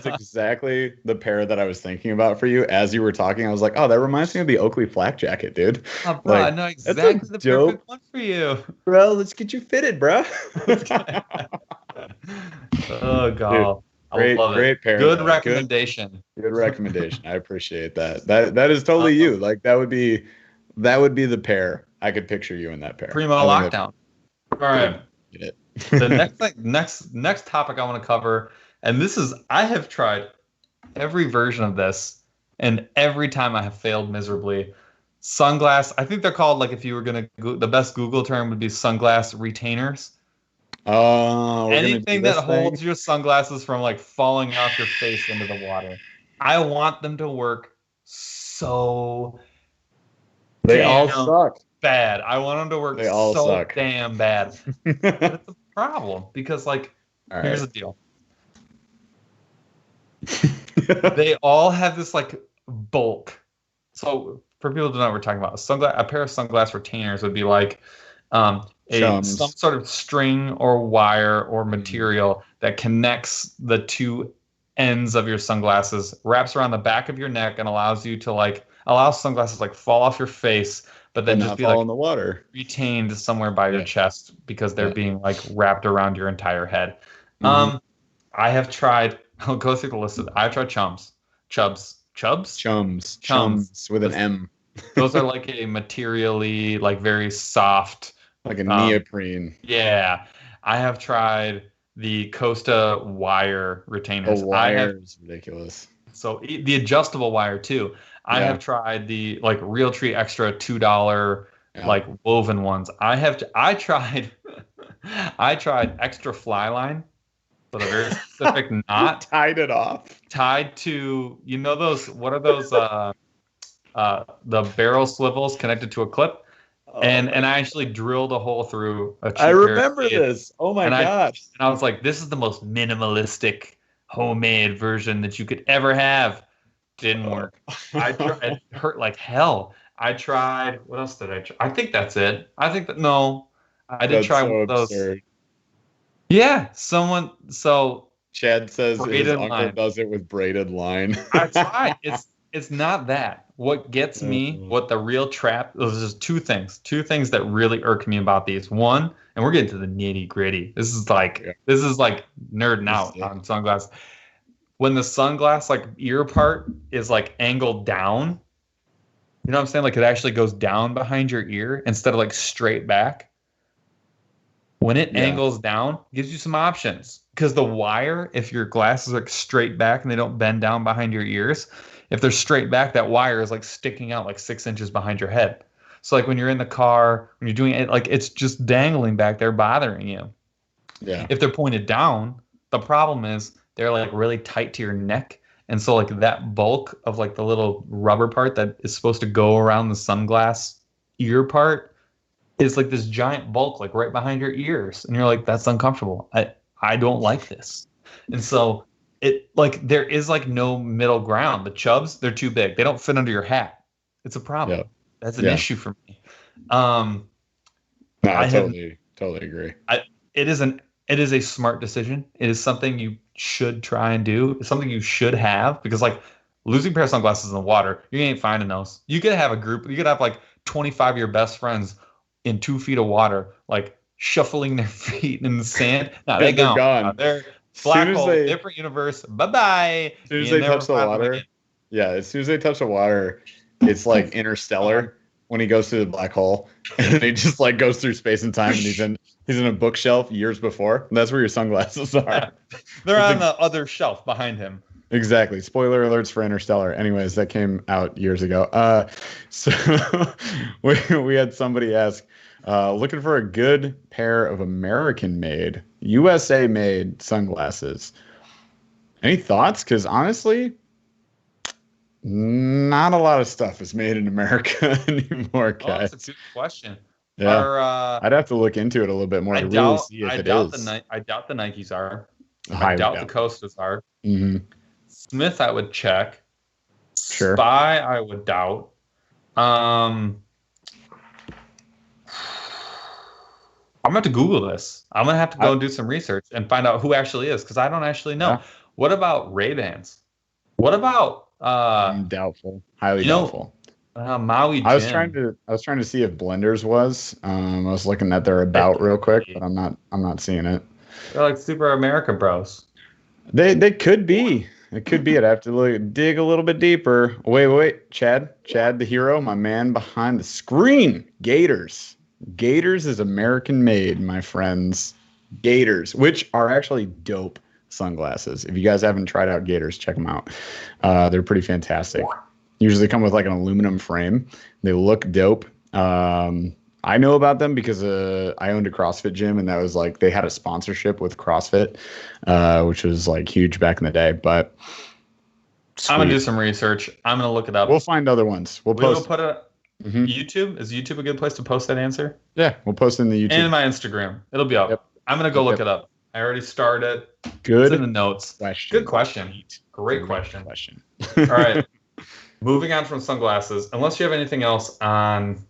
exactly the pair that I was thinking about for you. As you were talking, I was like, oh, that reminds me of the Oakley flak jacket, dude. Oh, bro, I know exactly the perfect one for you. Bro, let's get you fitted, bro. Oh, God. Dude, great pair. Good recommendation. Good recommendation. I appreciate that. That is totally you. Like that would be the pair. I could picture you in that pair. Primo lockdown. All right. Get it. The next topic I want to cover, and I have tried every version of this, and every time I have failed miserably. Sunglass, I think they're called, like if you were going to, the best Google term would be sunglass retainers. Oh, anything that holds your sunglasses from like falling off your face into the water. I want them to work so they all suck bad. I want them to work so damn bad. But it's a problem because like here's the deal. they all have this like bulk. So for people who don't know what we're talking about, a pair of sunglass retainers would be like some sort of string or wire or material that connects the two ends of your sunglasses, wraps around the back of your neck, and allows you to allow sunglasses like fall off your face, but then just be like in the water, retained somewhere by your chest because they're being like wrapped around your entire head. I have tried. I'll go through the list. I've tried Chums with an M. Those are like a materially like very soft, like a neoprene. Yeah, I have tried the Costa wire retainers. The wire is ridiculous. So the adjustable wire too. I have tried the like Realtree Extra $2 like woven ones. I tried extra fly line with a very specific knot. Tied it off. Tied to, you know, those, what are those, the barrel swivels connected to a clip? And I actually drilled a hole through a cheap I remember this. Oh my gosh. And I was like, this is the most minimalistic homemade version that you could ever have. Didn't work. I tried. It hurt like hell. I tried. What else did I try? I think that's it. I did try one of those. Absurd. Yeah, So Chad says his uncle does it with braided line. I tried. It's not that. What gets me, what the real trap, those are just two things that really irk me about these. One, and we're getting to the nitty gritty. This is like nerding out on sunglasses. When the sunglass like ear part is like angled down, you know what I'm saying? Like it actually goes down behind your ear instead of like straight back. When it angles down, it gives you some options. Because the wire, if your glasses are like straight back and they don't bend down behind your ears, if they're straight back, that wire is like sticking out like 6 inches behind your head. So like when you're in the car, when you're doing it, like it's just dangling back there bothering you. Yeah. If they're pointed down, the problem is they're like really tight to your neck. And so like that bulk of like the little rubber part that is supposed to go around the sunglass ear part is like this giant bulk like right behind your ears. And you're like, that's uncomfortable. I don't like this. And so it like there is like no middle ground. The Chubs, they're too big. They don't fit under your hat. It's a problem. Yep. That's an issue for me. No, I totally agree. It is a smart decision. It is something you should try and do. It's something you should have, because like losing a pair of sunglasses in the water, you ain't finding those. You could have a group. You could have like 25 of your best friends in 2 feet of water, like shuffling their feet in the sand. No, they're gone. They're black hole, different universe. Bye-bye. As soon as they touch the water. Yeah, as soon as they touch the water, it's like Interstellar when he goes through the black hole and he just like goes through space and time, and he's in a bookshelf years before. And that's where your sunglasses are. They're on the other shelf behind him. Exactly. Spoiler alerts for Interstellar. Anyways, that came out years ago. So we had somebody ask, looking for a good pair of American-made, USA-made sunglasses. Any thoughts? Because honestly, not a lot of stuff is made in America anymore, guys. Oh, that's a good question. Yeah, I'd have to look into it a little bit more to really see if it is. I doubt the Nikes are. I doubt the Costas are. Mm-hmm. Smith, I would check. Sure. Spy, I would doubt. I'm gonna have to Google this. I'm gonna have to go and do some research and find out who actually is, because I don't actually know. Yeah. What about Ray-Bans? What about doubtful, highly doubtful. Maui Jim. I was trying to see if Blenders was. I was looking at their about real quick, but I'm not seeing it. They're like Super America Bros. They could be. It could be. I'd have to dig a little bit deeper. Wait. Chad the hero, my man behind the screen. Gators is American made, my friends. Gators, which are actually dope sunglasses. If you guys haven't tried out Gators, check them out. They're pretty fantastic. Usually come with like an aluminum frame. They look dope. I know about them because I owned a CrossFit gym, and that was like they had a sponsorship with CrossFit, which was like huge back in the day. But sweet. I'm gonna do some research. I'm gonna look it up. We'll find other ones. We'll put it. YouTube. Is YouTube a good place to post that answer? Yeah, we'll post it in the YouTube and my Instagram. It'll be up. Yep. I'm gonna go look it up. I already started. Good. It's in the notes. Question. Good question. Great question. All All right. Moving on from sunglasses, unless you have anything else on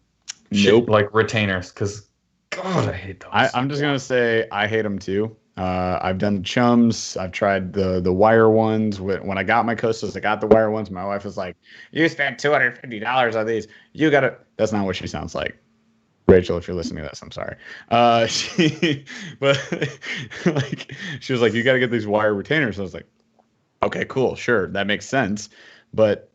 Nope. like retainers, because God, I hate those. I'm just gonna say I hate them too. I've done chums. I've tried the wire ones. When I got my Costas, I got the wire ones. My wife was like, "You spent $250 on these. You got it." That's not what she sounds like. Rachel, if you're listening to this, I'm sorry. But like, she was like, "You got to get these wire retainers." I was like, "Okay, cool, sure, that makes sense." But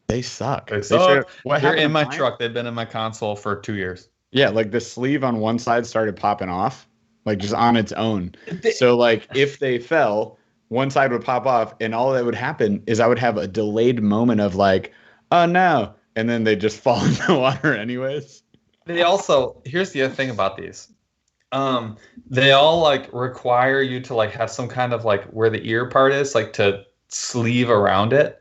they suck. They suck. They're in my mine? truck. They've been in my console for 2 years. Yeah, like the sleeve on one side started popping off, like just on its own. So like if they fell, one side would pop off, and all that would happen is I would have a delayed moment of like, oh no, and then they just fall in the water anyways. They also, here's the other thing about these. They all like require you to like have some kind of like where the ear part is, like to sleeve around it.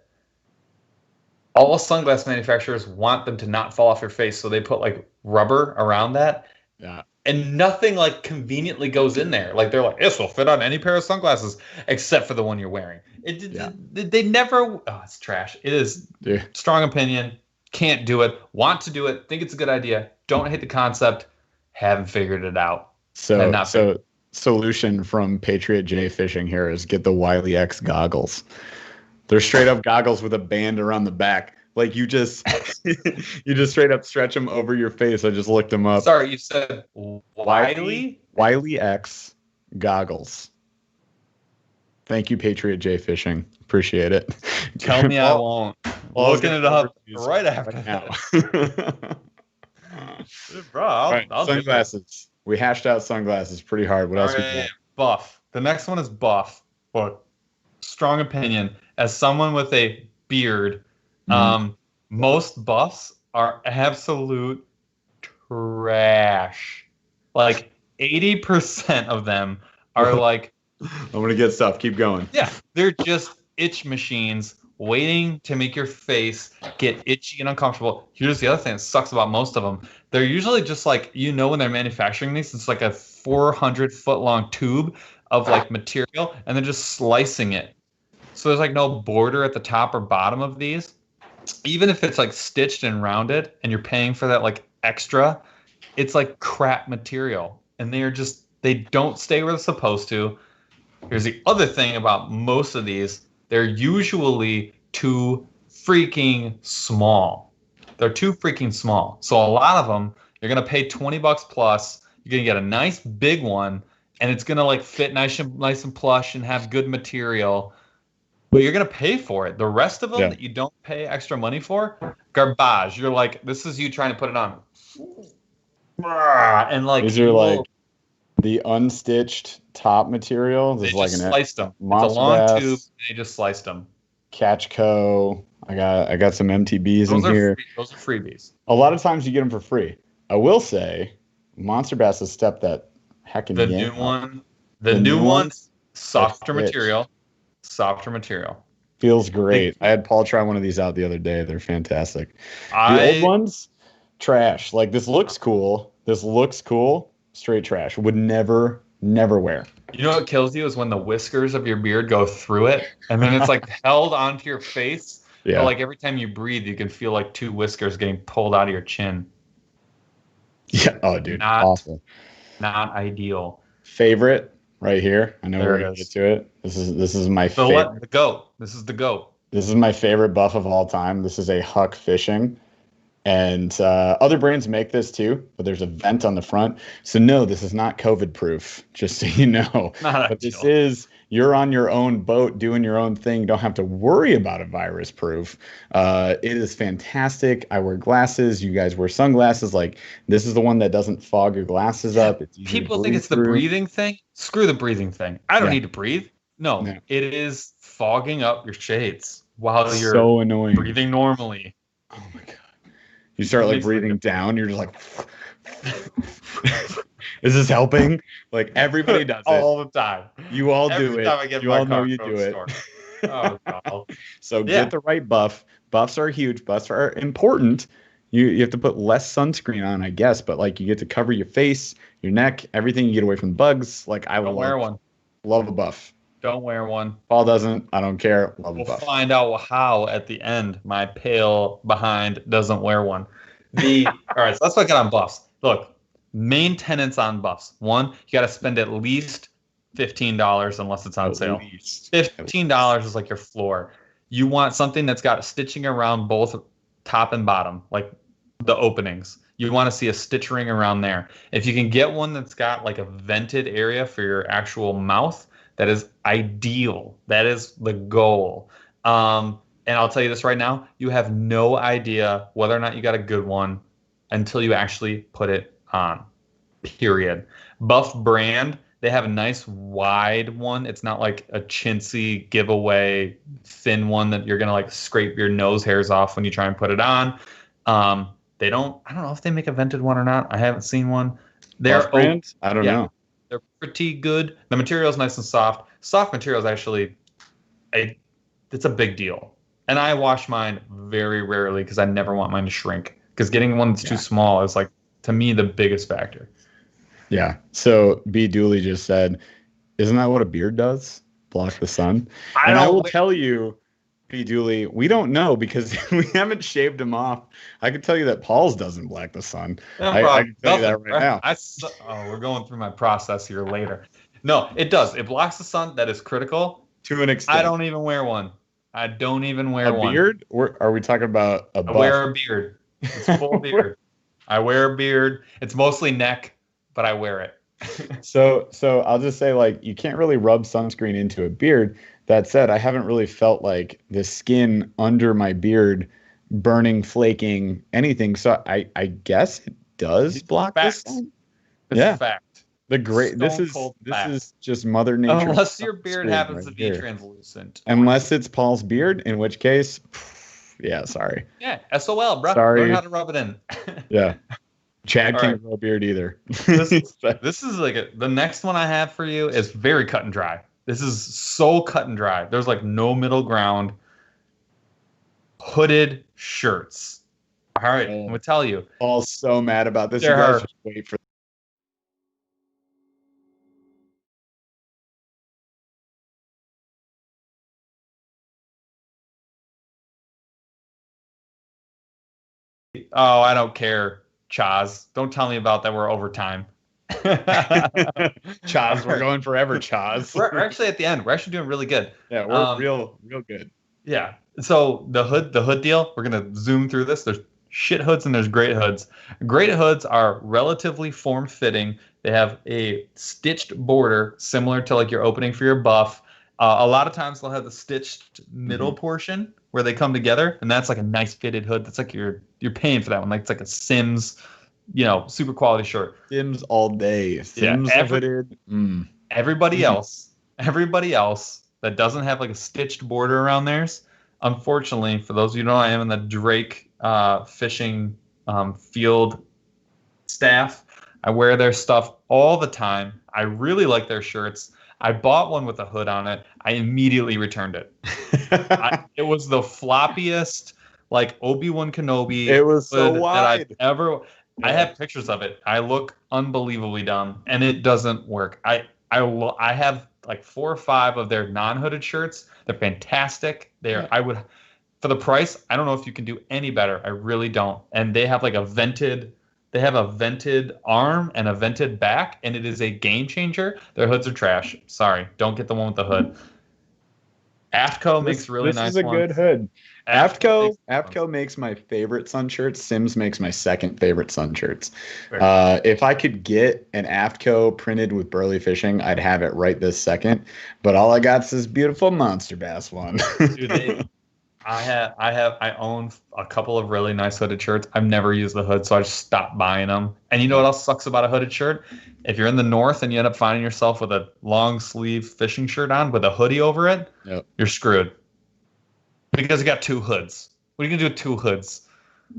All sunglass manufacturers want them to not fall off your face, so they put like rubber around that. Yeah. And nothing like conveniently goes in there. Like they're like, this will fit on any pair of sunglasses except for the one you're wearing. They never. Oh, it's trash. It is. Yeah. Strong opinion. Can't do it. Want to do it. Think it's a good idea. Don't hate the concept. Haven't figured it out. So solution from Patriot J Fishing here is get the Wiley X goggles. They're straight up goggles with a band around the back. Like you just straight up stretch them over your face. I just looked them up. Sorry, you said Wiley? Wiley X goggles. Thank you, Patriot J Fishing. Appreciate it. Tell me I won't. Looking it up right after now. Bro, I'll sunglasses. We hashed out sunglasses pretty hard. What else we got? Buff. The next one is buff. But strong opinion. As someone with a beard, most buffs are absolute trash. Like 80% of them are like, I'm gonna get stuff. Keep going. Yeah, they're just itch machines waiting to make your face get itchy and uncomfortable. Here's the other thing that sucks about most of them. They're usually just like, when they're manufacturing these, it's like a 400-foot long tube of like material, and they're just slicing it. So there's like no border at the top or bottom of these. Even if it's like stitched and rounded and you're paying for that like extra, it's like crap material. And they don't stay where they're supposed to. Here's the other thing about most of these. They're usually too freaking small. They're too freaking small. So a lot of them, you're going to pay $20 plus. You're going to get a nice big one, and it's going to like fit nice and plush and have good material. But you're going to pay for it. The rest of them that you don't pay extra money for, garbage. You're like, this is you trying to put it on. And like, these are like the unstitched top material. They just sliced them. It's a long tube. They just sliced them. Catch Co. I got some MTBs in here. Those are freebies. A lot of times you get them for free. I will say, Monster Bass has stepped that heckin' The game new up. one. The new one's softer rich. material. Softer material. Feels great. I had Paul try one of these out the other day. They're fantastic. The old ones, trash. Like this looks cool. Straight trash. Would never wear. You know what kills you is when the whiskers of your beard go through it, and then it's like held onto your face. Yeah. But like every time you breathe, you can feel like two whiskers getting pulled out of your chin. Yeah. Oh, dude. Awful. Not ideal. Favorite right here. I know There we're it gonna is. get to it. This is my favorite. The goat. This is the goat. This is my favorite buff of all time. This is a Huck Fishing. And other brands make this too, but there's a vent on the front. So no, this is not COVID proof, just so you know. But this is, you're on your own boat doing your own thing. Don't have to worry about a virus proof. It is fantastic. I wear glasses. You guys wear sunglasses. Like this is the one that doesn't fog your glasses up. It's easy People to think it's breathe the through. breathing thing. Screw the breathing thing. I don't need to breathe. No, it is fogging up your shades while you're so annoying. breathing normally. Oh my God. You start like breathing down. You're just like, is this helping? Like everybody does it all the time. You all do Every it. time I get You my all know car you from do the it. store. Oh, God. So get the right buff. Buffs are huge. Buffs are important. You have to put less sunscreen on, I guess, but like you get to cover your face, your neck, everything. You get away from bugs. Like I Don't wear one. Love a buff. Don't wear one. Paul doesn't. I don't care. Love a We'll buff. find out how at the end my pale behind doesn't wear one. All right, so let's look at on buffs. Look, main tenets on buffs. One, you got to spend at least $15 unless it's on sale. $15 is like your floor. You want something that's got stitching around both top and bottom, like the openings. You want to see a stitch ring around there. If you can get one that's got like a vented area for your actual mouth, that is ideal. That is the goal. And I'll tell you this right now, you have no idea whether or not you got a good one until you actually put it on. Period. Buff brand, they have a nice wide one. It's not like a chintzy giveaway thin one that you're gonna like scrape your nose hairs off when you try and put it on. I don't know if they make a vented one or not. I haven't seen one. They're brand? I don't know. They're pretty good. The material is nice and soft. Soft material is actually it's a big deal. And I wash mine very rarely because I never want mine to shrink. Because getting one that's too small is like, to me, the biggest factor. Yeah. So B. Dooley just said, isn't that what a beard does? Block the sun? I will tell you, B. Dooley, we don't know because we haven't shaved him off. I can tell you that Paul's doesn't block the sun. I can tell you that right now. We're going through my process here later. No, it does. It blocks the sun. That is critical. To an extent. I don't even wear one. I don't even wear one. A beard? Are we talking about a buff? I wear a beard. It's full beard. I wear a beard. It's mostly neck, but I wear it. So I'll just say, like, you can't really rub sunscreen into a beard. That said, I haven't really felt like the skin under my beard burning, flaking, anything. So I guess it does block the sun. It's a fact. This is just Mother Nature. Unless your beard happens to be translucent. Unless it's Paul's beard, in which case, yeah, sorry. Yeah, SOL, bro. Sorry. Learn how to rub it in. Yeah. Chad can't grow a beard either. This is like the next one I have for you is very cut and dry. This is so cut and dry. There's like no middle ground. Hooded shirts. All right, I'm gonna tell you. Paul's so mad about this. You guys just wait for. Oh, I don't care, Chaz. Don't tell me about that. We're overtime. Chaz, we're going forever, Chaz. We're actually at the end. We're actually doing really good. Yeah, we're real good. Yeah. So the hood deal, we're gonna zoom through this. There's shit hoods and there's great hoods. Great hoods are relatively form-fitting. They have a stitched border similar to like your opening for your buff. A lot of times they'll have the stitched middle portion where they come together, and that's like a nice fitted hood. That's like you're paying for that one. Like it's like a Sims, super quality shirt. Sims all day. Sims fitted. Everybody else that doesn't have like a stitched border around theirs, unfortunately, for those of you who know, I am in the Drake fishing field staff. I wear their stuff all the time. I really like their shirts. I bought one with a hood on it. I immediately returned it. It was the floppiest, like Obi-Wan Kenobi. It was so wide. That I've ever. Yeah. I have pictures of it. I look unbelievably dumb, and it doesn't work. I have like 4 or 5 of their non-hooded shirts. They're fantastic. I would, for the price, I don't know if you can do any better. I really don't. And they have like a vented arm and a vented back, and it is a game changer. Their hoods are trash. Sorry, don't get the one with the hood. Aftco makes really nice ones. This is a good hood. Aftco makes my favorite sun shirts. Sims makes my second favorite sun shirts. If I could get an Aftco printed with BurlyFishing, I'd have it right this second. But all I got is this beautiful monster bass one. Dude, I own a couple of really nice hooded shirts. I've never used the hood, so I just stopped buying them. And you know what else sucks about a hooded shirt? If you're in the north and you end up finding yourself with a long sleeve fishing shirt on with a hoodie over it, You're screwed. Because you got 2 hoods. What are you gonna do with 2 hoods?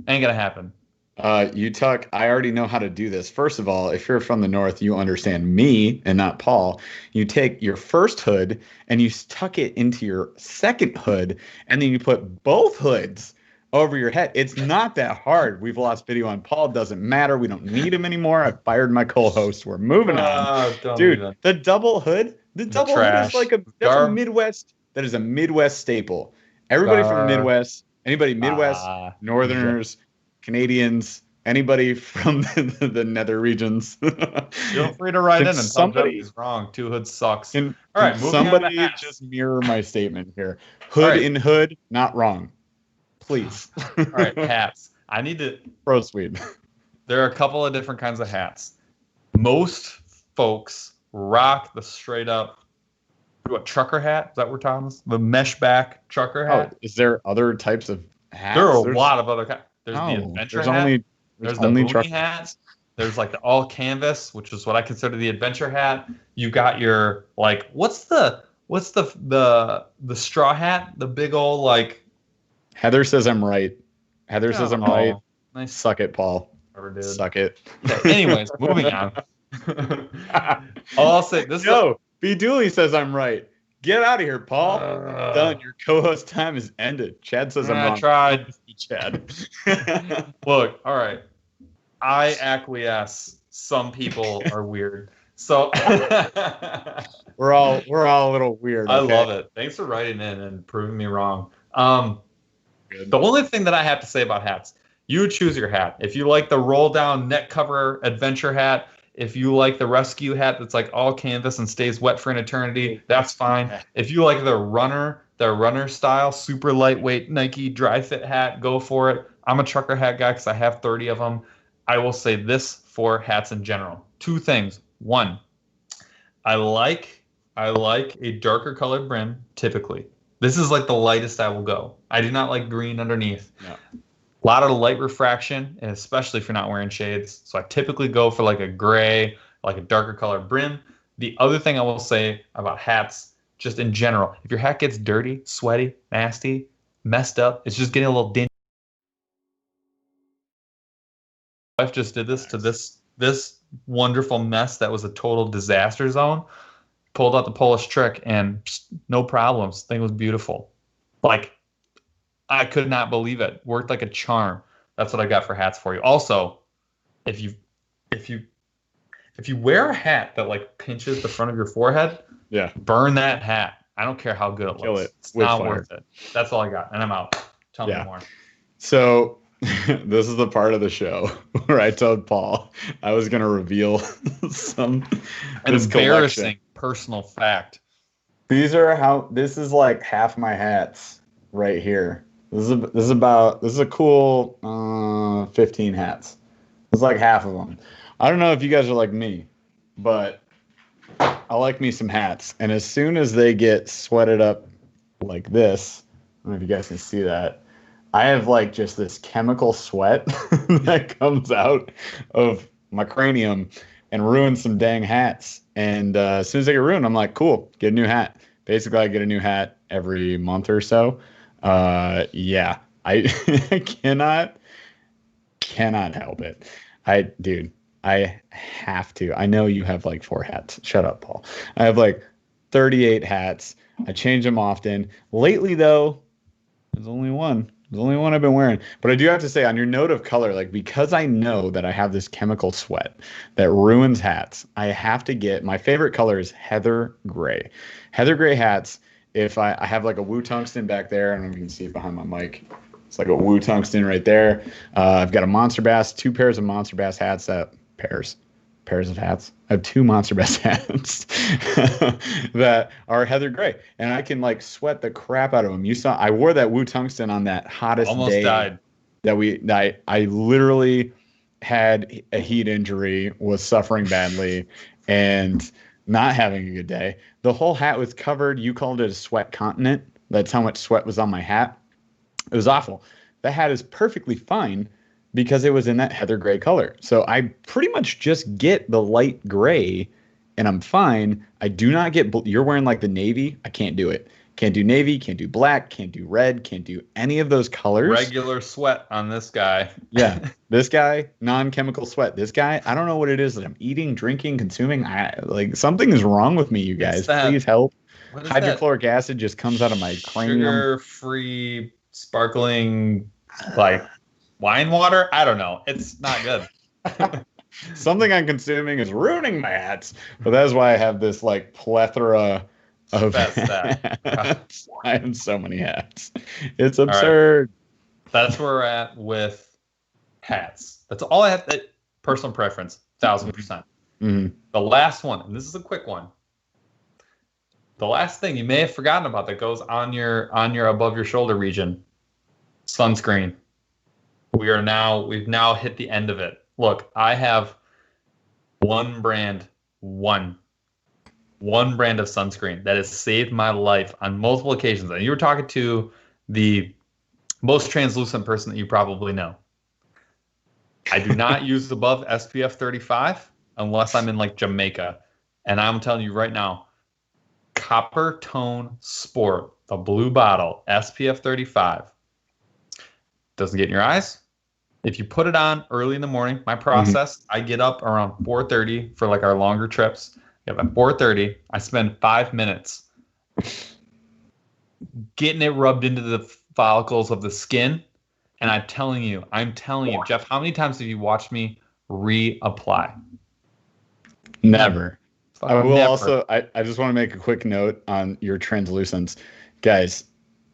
Ain't gonna happen. Tuck, I already know how to do this. First of all, if you're from the north, you understand me and not Paul. You take your first hood and you tuck it into your second hood, and then you put both hoods over your head. It's not that hard. We've lost video on Paul. Doesn't matter. We don't need him anymore. I fired my co-host. We're moving on. Dude, the double hood, The double hood trash, is like that's a Midwest. That is a Midwest staple. Everybody from the Midwest, anybody Midwest, Northerners, Canadians, anybody from the nether regions. Feel free to write in and tell Jeff he's wrong. Two hood sucks. All right, somebody just mirror my statement here. Hood in hood, not wrong. Please. All right, hats. I need to. Pro Swede. There are a couple of different kinds of hats. Most folks rock the straight up. What, trucker hat? Is that what we're talking about? The mesh back trucker hat? Oh, is there other types of hats? There are a lot of other hats. There's the adventure hat. There's the boonie hat. There's like the all canvas, which is what I consider the adventure hat. You got your like what's the straw hat? The big old like Heather says I'm right. Heather says I'm right. Nice. Suck it, Paul. Suck it. Okay, anyways, moving on. I'll say this. B. Dooley says I'm right. Get out of here, Paul. Done. Your co-host time is ended. Chad says I'm wrong. I tried. Chad. Look, all right. I acquiesce. Some people are weird. So we're all a little weird. I love it. Thanks for writing in and proving me wrong. The only thing that I have to say about hats, you choose your hat. If you like the roll down neck cover adventure hat, if you like the rescue hat that's like all canvas and stays wet for an eternity, that's fine. If you like the runner style, super lightweight Nike dry fit hat, go for it. I'm a trucker hat guy because I have 30 of them. I will say this for hats in general. Two things. One, I like a darker colored brim typically. This is like the lightest I will go. I do not like green underneath. No. A lot of light refraction, and especially if you're not wearing shades. So I typically go for like a gray, like a darker colored brim. The other thing I will say about hats, just in general, if your hat gets dirty, sweaty, nasty, messed up, it's just getting a little dingy. My wife just did this to this wonderful mess that was a total disaster zone. Pulled out the Polish trick and no problems. Thing was beautiful. Like, I could not believe it. Worked like a charm. That's what I got for hats for you. Also, if you wear a hat that like pinches the front of your forehead, burn that hat. I don't care how good it looks. It's not worth it. That's all I got, and I'm out. Tell me more. So this is the part of the show where I told Paul I was going to reveal an embarrassing personal fact. This is like half my hats right here. This is a cool 15 hats. It's like half of them. I don't know if you guys are like me, but I like me some hats. And as soon as they get sweated up like this, I don't know if you guys can see that, I have like just this chemical sweat that comes out of my cranium and ruins some dang hats. And as soon as they get ruined, I'm like, cool, get a new hat. Basically, I get a new hat every month or so. I cannot help it. I have to. I know you have like 4 hats. Shut up, Paul. I have like 38 hats. I change them often. Lately, though, there's only one. There's only one I've been wearing. But I do have to say, on your note of color, like because I know that I have this chemical sweat that ruins hats, I have to get, my favorite color is heather gray. Heather gray hats. If I have like a woo tungsten back there, I don't know if you can see it behind my mic. It's like a woo tungsten right there. I've got a monster bass, 2 pairs of monster bass hats pairs of hats. I have 2 monster bass hats that are heather gray, and I can like sweat the crap out of them. You saw I wore that woo tungsten on that hottest almost day died. I literally had a heat injury, was suffering badly, and not having a good day. The whole hat was covered. You called it a sweat continent. That's how much sweat was on my hat. It was awful. The hat is perfectly fine because it was in that heather gray color. So I pretty much just get the light gray and I'm fine. I do not get, you're wearing like the navy. I can't do it. Can't do navy, can't do black, can't do red, can't do any of those colors. Regular sweat on this guy. Yeah. This guy, non-chemical sweat. This guy, I don't know what it is that I'm eating, drinking, consuming. Like something is wrong with me, you guys. Please help. Hydrochloric acid just comes out of my cranium. Sugar-free, sparkling, like wine water. I don't know. It's not good. Something I'm consuming is ruining my hats. But that's why I have this like plethora of hats. I have so many hats. It's absurd. Right. That's where we're at with hats. That's all I have. Personal preference, 1,000%. Mm-hmm. The last one, and this is a quick one. The last thing you may have forgotten about that goes on your above your shoulder region, sunscreen. We've now hit the end of it. Look, I have one brand of sunscreen that has saved my life on multiple occasions. And you were talking to the most translucent person that you probably know. I do not use above SPF 35 unless I'm in like Jamaica. And I'm telling you right now, Copper Tone Sport, the blue bottle, SPF 35. Doesn't get in your eyes. If you put it on early in the morning, my process, I get up around 4:30 for like our longer trips. At 4:30, I spend 5 minutes getting it rubbed into the follicles of the skin. And I'm telling you, Jeff, how many times have you watched me reapply? Never. I will also, I just want to make a quick note on your translucence. Guys,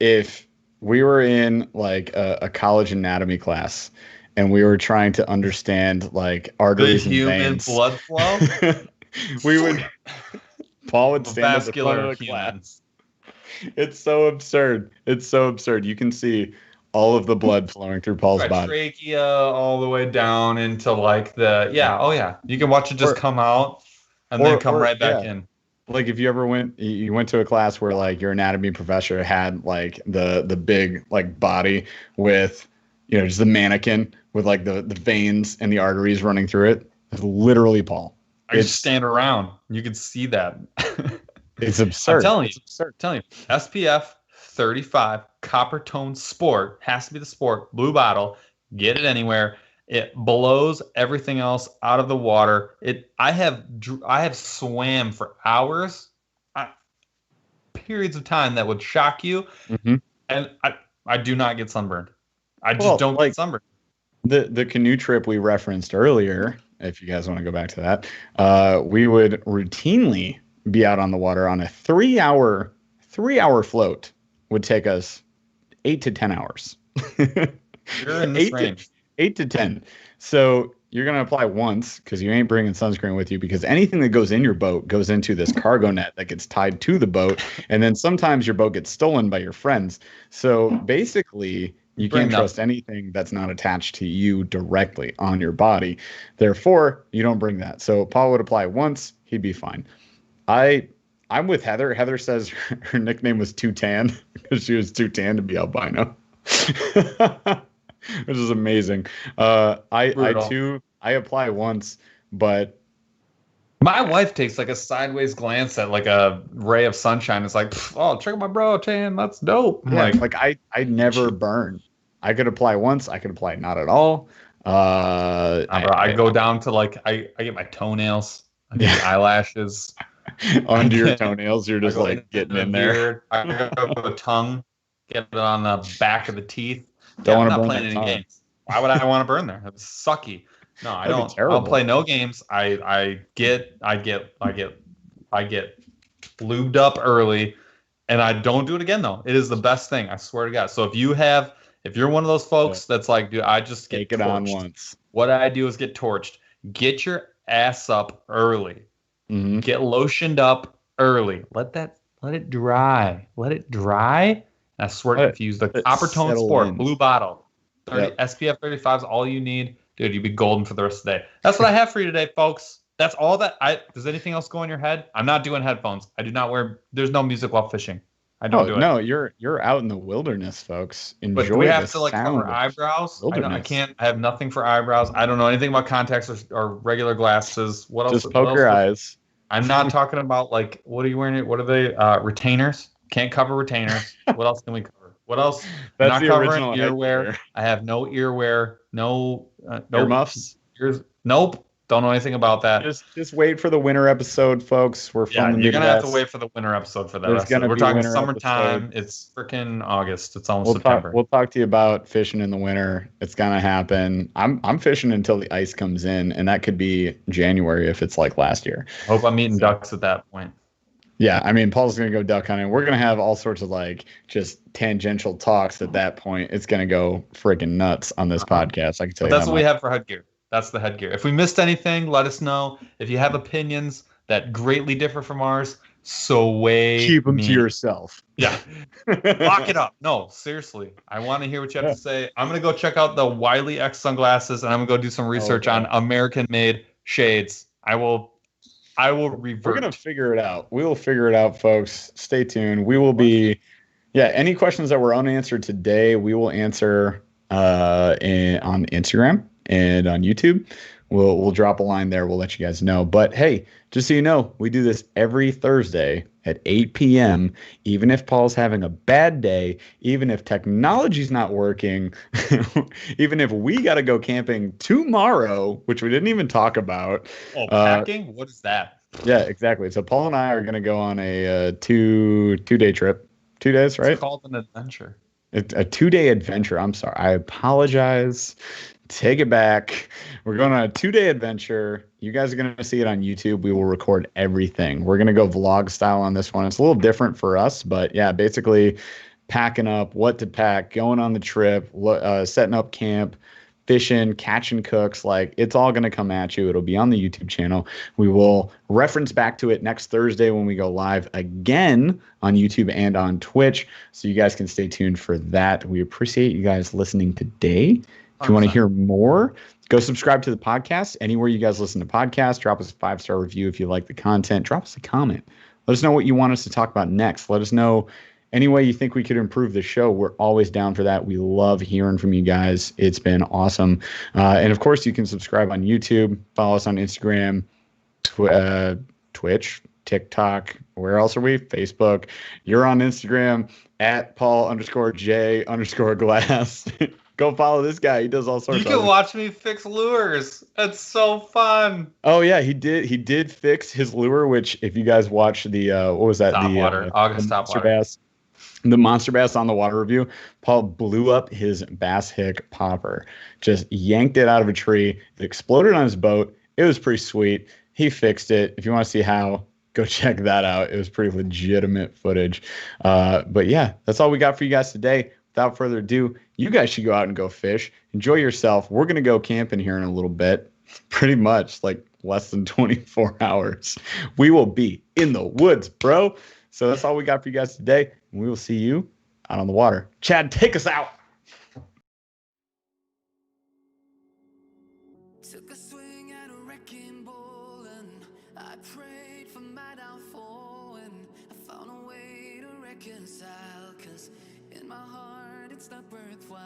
if we were in like a college anatomy class and we were trying to understand like arteries and veins, blood flow, Paul would stand at the front of the class. It's so absurd. You can see all of the blood flowing through Paul's body. Trachea all the way down into like you can watch it just come out and then come right back in. Like if you ever went to a class where like your anatomy professor had like the big like body with, you know, just the mannequin with like the veins and the arteries running through it. It's literally Paul. I just stand around. You can see that. It's absurd. I'm telling you. SPF 35 Copper Tone Sport, has to be the sport, blue bottle. Get it anywhere. It blows everything else out of the water. I have swam for hours, periods of time that would shock you, and I do not get sunburned. I just don't get sunburned. The canoe trip we referenced earlier, if you guys want to go back to that, we would routinely be out on the water on a 3-hour float. Would take us 8 to 10 hours. You're in this range. 8 to 10. So you're going to apply once because you ain't bringing sunscreen with you, because anything that goes in your boat goes into this cargo net that gets tied to the boat. And then sometimes your boat gets stolen by your friends. So basically, you can't trust anything that's not attached to you directly on your body. Therefore, you don't bring that. So Paul would apply once. He'd be fine. I'm with Heather. Heather says her nickname was Too Tan because she was too tan to be albino, which is amazing. I apply once, but my wife takes like a sideways glance at like a ray of sunshine. It's like, oh, check out my bro tan. That's dope. Yeah, like I never burn. I could apply once. I could apply not at all. I go down to like I get my toenails, I get eyelashes. Under your toenails, you're just like getting in there. I go with the tongue, get it on the back of the teeth. I'm not playing any games. Why would I want to burn there? It's sucky. No, I don't. I'll play no games. I get lubed up early, and I don't do it again though. It is the best thing. I swear to God. So if you're one of those folks that's like, dude, I just get take it on once. What I do is get torched. Get your ass up early. Get lotioned up early. Let it dry. And I swear, if you use the Copper Tone Sport blue bottle, SPF 35 is all you need, dude. You'd be golden for the rest of the day. That's what I have for you today, folks. That's all that does anything else go in your head? I'm not doing headphones. I do not wear. There's no music while fishing. I don't do it. No, you're out in the wilderness, folks. Enjoy. But do we have to like cover eyebrows? I can't. I have nothing for eyebrows. I don't know anything about contacts or regular glasses. What else? Just poke your eyes. I'm not talking about like, what are you wearing? What are they? Retainers? Can't cover retainers. What else can we cover? What else? That's not the covering original earwear. I have no earwear. No earmuffs. Nope. Don't know anything about that. Just wait for the winter episode, folks. We're from the you're gonna have to Midwest. wait for the winter episode for that. There's gonna We're be talking winter summertime. episode. It's freaking August. It's almost September. We'll talk to you about fishing in the winter. It's gonna happen. I'm fishing until the ice comes in, and that could be January if it's like last year. Hope I'm eating ducks at that point. Yeah, I mean, Paul's going to go duck hunting. We're going to have all sorts of like just tangential talks at that point. It's going to go freaking nuts on this podcast. I can tell you that's that what we have for headgear. That's the headgear. If we missed anything, let us know. If you have opinions that greatly differ from ours, keep them to yourself. Yeah. Lock it up. No, seriously. I want to hear what you have to say. I'm going to go check out the Wiley X sunglasses, and I'm going to go do some research on American-made shades. I will revert. We're going to figure it out. We will figure it out, folks. Stay tuned. We will be, any questions that were unanswered today, we will answer on Instagram and on YouTube. We'll drop a line there. We'll let you guys know. But hey, just so you know, we do this every Thursday at 8 p.m. Even if Paul's having a bad day, even if technology's not working, even if we got to go camping tomorrow, which we didn't even talk about. Oh, packing? What is that? Yeah, exactly. So Paul and I are going to go on a two-day trip. 2 days, right? It's called an adventure. It's a 2-day adventure. I'm sorry. I apologize. Take it back. We're going on a 2-day adventure. You guys are going to see it on YouTube. We will record everything. We're going to go vlog style on this one. It's a little different for us, but yeah, basically packing up, what to pack, going on the trip, setting up camp, fishing, catching cooks. Like, it's all going to come at you. It'll be on the YouTube channel. We will reference back to it next Thursday when we go live again on YouTube and on Twitch. So you guys can stay tuned for that. We appreciate you guys listening today. If you want to hear more, go subscribe to the podcast. Anywhere you guys listen to podcasts, drop us a 5-star review if you like the content. Drop us a comment. Let us know what you want us to talk about next. Let us know any way you think we could improve the show. We're always down for that. We love hearing from you guys. It's been awesome. And of course, you can subscribe on YouTube, follow us on Instagram, Twitch, TikTok. Where else are we? Facebook. You're on Instagram at Paul_J_glass. Go follow this guy. He does all sorts. You can watch me fix lures. That's so fun. Oh yeah, he did fix his lure. Which, if you guys watch the what was that? August Monster Bass, the Monster Bass on the Water review. Paul blew up his bass hick popper. Just yanked it out of a tree. It exploded on his boat. It was pretty sweet. He fixed it. If you want to see how, go check that out. It was pretty legitimate footage. But yeah, that's all we got for you guys today. Without further ado, you guys should go out and go fish. Enjoy yourself. We're going to go camping here in a little bit. Pretty much like less than 24 hours. We will be in the woods, bro. So that's all we got for you guys today. And we will see you out on the water. Chad, take us out. Took a swing at a wrecking ball and I prayed for my downfall and I found a way to reconcile, 'cause in my heart it's not worthwhile.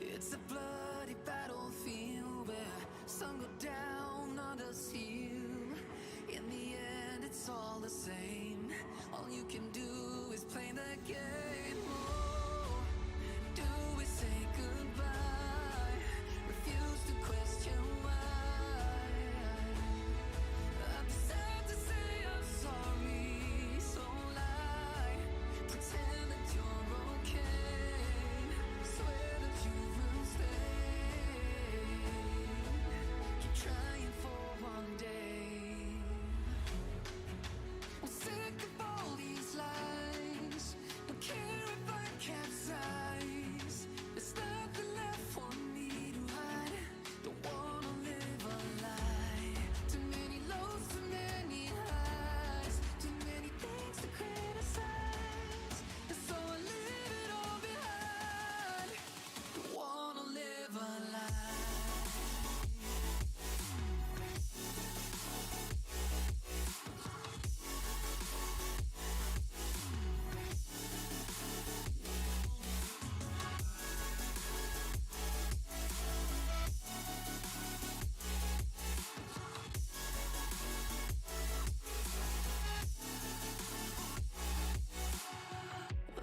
It's a bloody battlefield where some go down, others heal. In the end it's all the same. All you can do is play the game. Oh, do we say goodbye? Refuse to question why. I'm sad to say I'm sorry, so lie. Pretend that you're okay. Swear that you will stay. Keep trying for one day. I'm sick of all these lies. Don't care if I capsize. There's nothing left for me to hide. Don't wanna live a lie. Too many lows, too many highs. Too many things to criticize. And so I leave it all behind. Don't wanna live a lie.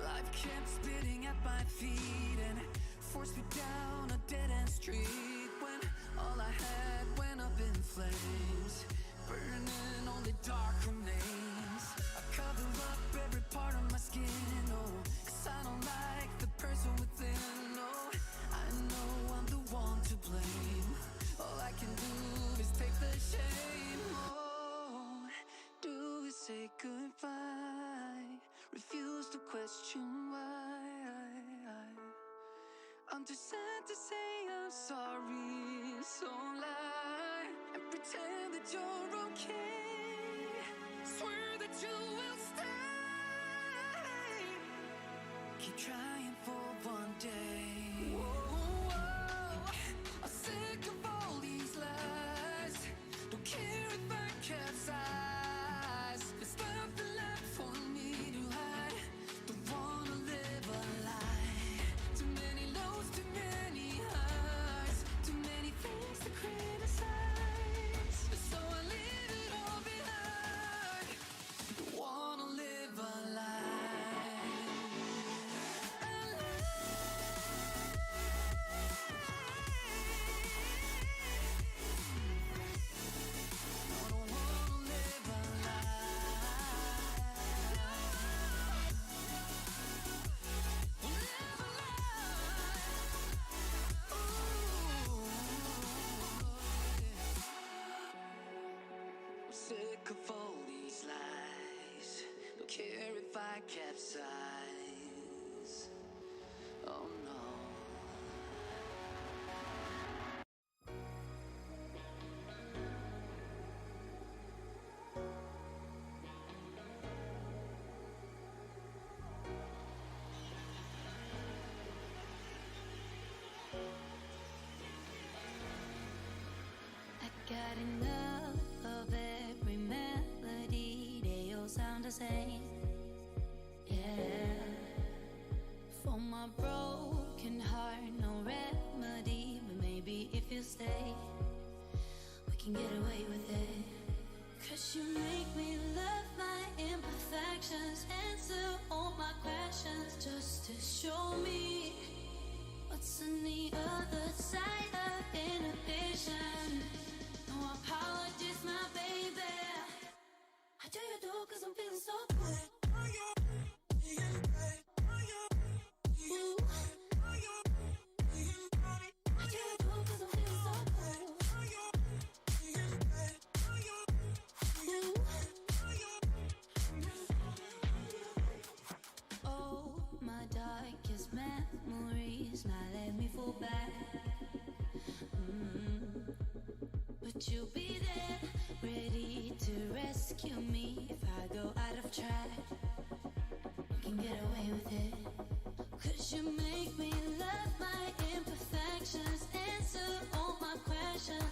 Life kept spitting at my feet and forced me down a dead-end street. When All I had went up in flames, burning only dark remains. I cover up every part of my skin, oh, 'cause I don't like the person within, oh. I know I'm the one to blame. All I can do is take the shame, oh. Do we say goodbye? Refuse to question why. I'm too sad to say I'm sorry, so lie and pretend that you're okay. Swear that you will stay. Keep trying for one day. Whoa, I'm sick of all these lies. Don't care if I capsize. There's nothing left for me to hide. Don't wanna live a lie. Too many lows, too many highs. Too many things to criticize. So I leave it all behind. Don't wanna live a lie. Sick of all these lies. Don't care if I capsize. Oh no. I got enough of every melody, they all sound the same. Yeah. For my broken heart, no remedy. But maybe if you stay, we can get away with it. 'Cause you make me love my imperfections, answer all my questions, just to show me what's on the other side of inhibition. No apologies, my baby. I do you do 'cause I'm feeling so good. Ooh. I do you do 'cause I'm feeling so good. Ooh. Oh, my darkest memories, now let me fall back. But you'll be there, ready to rescue me if I go out of track. We can get away with it. 'Cause you make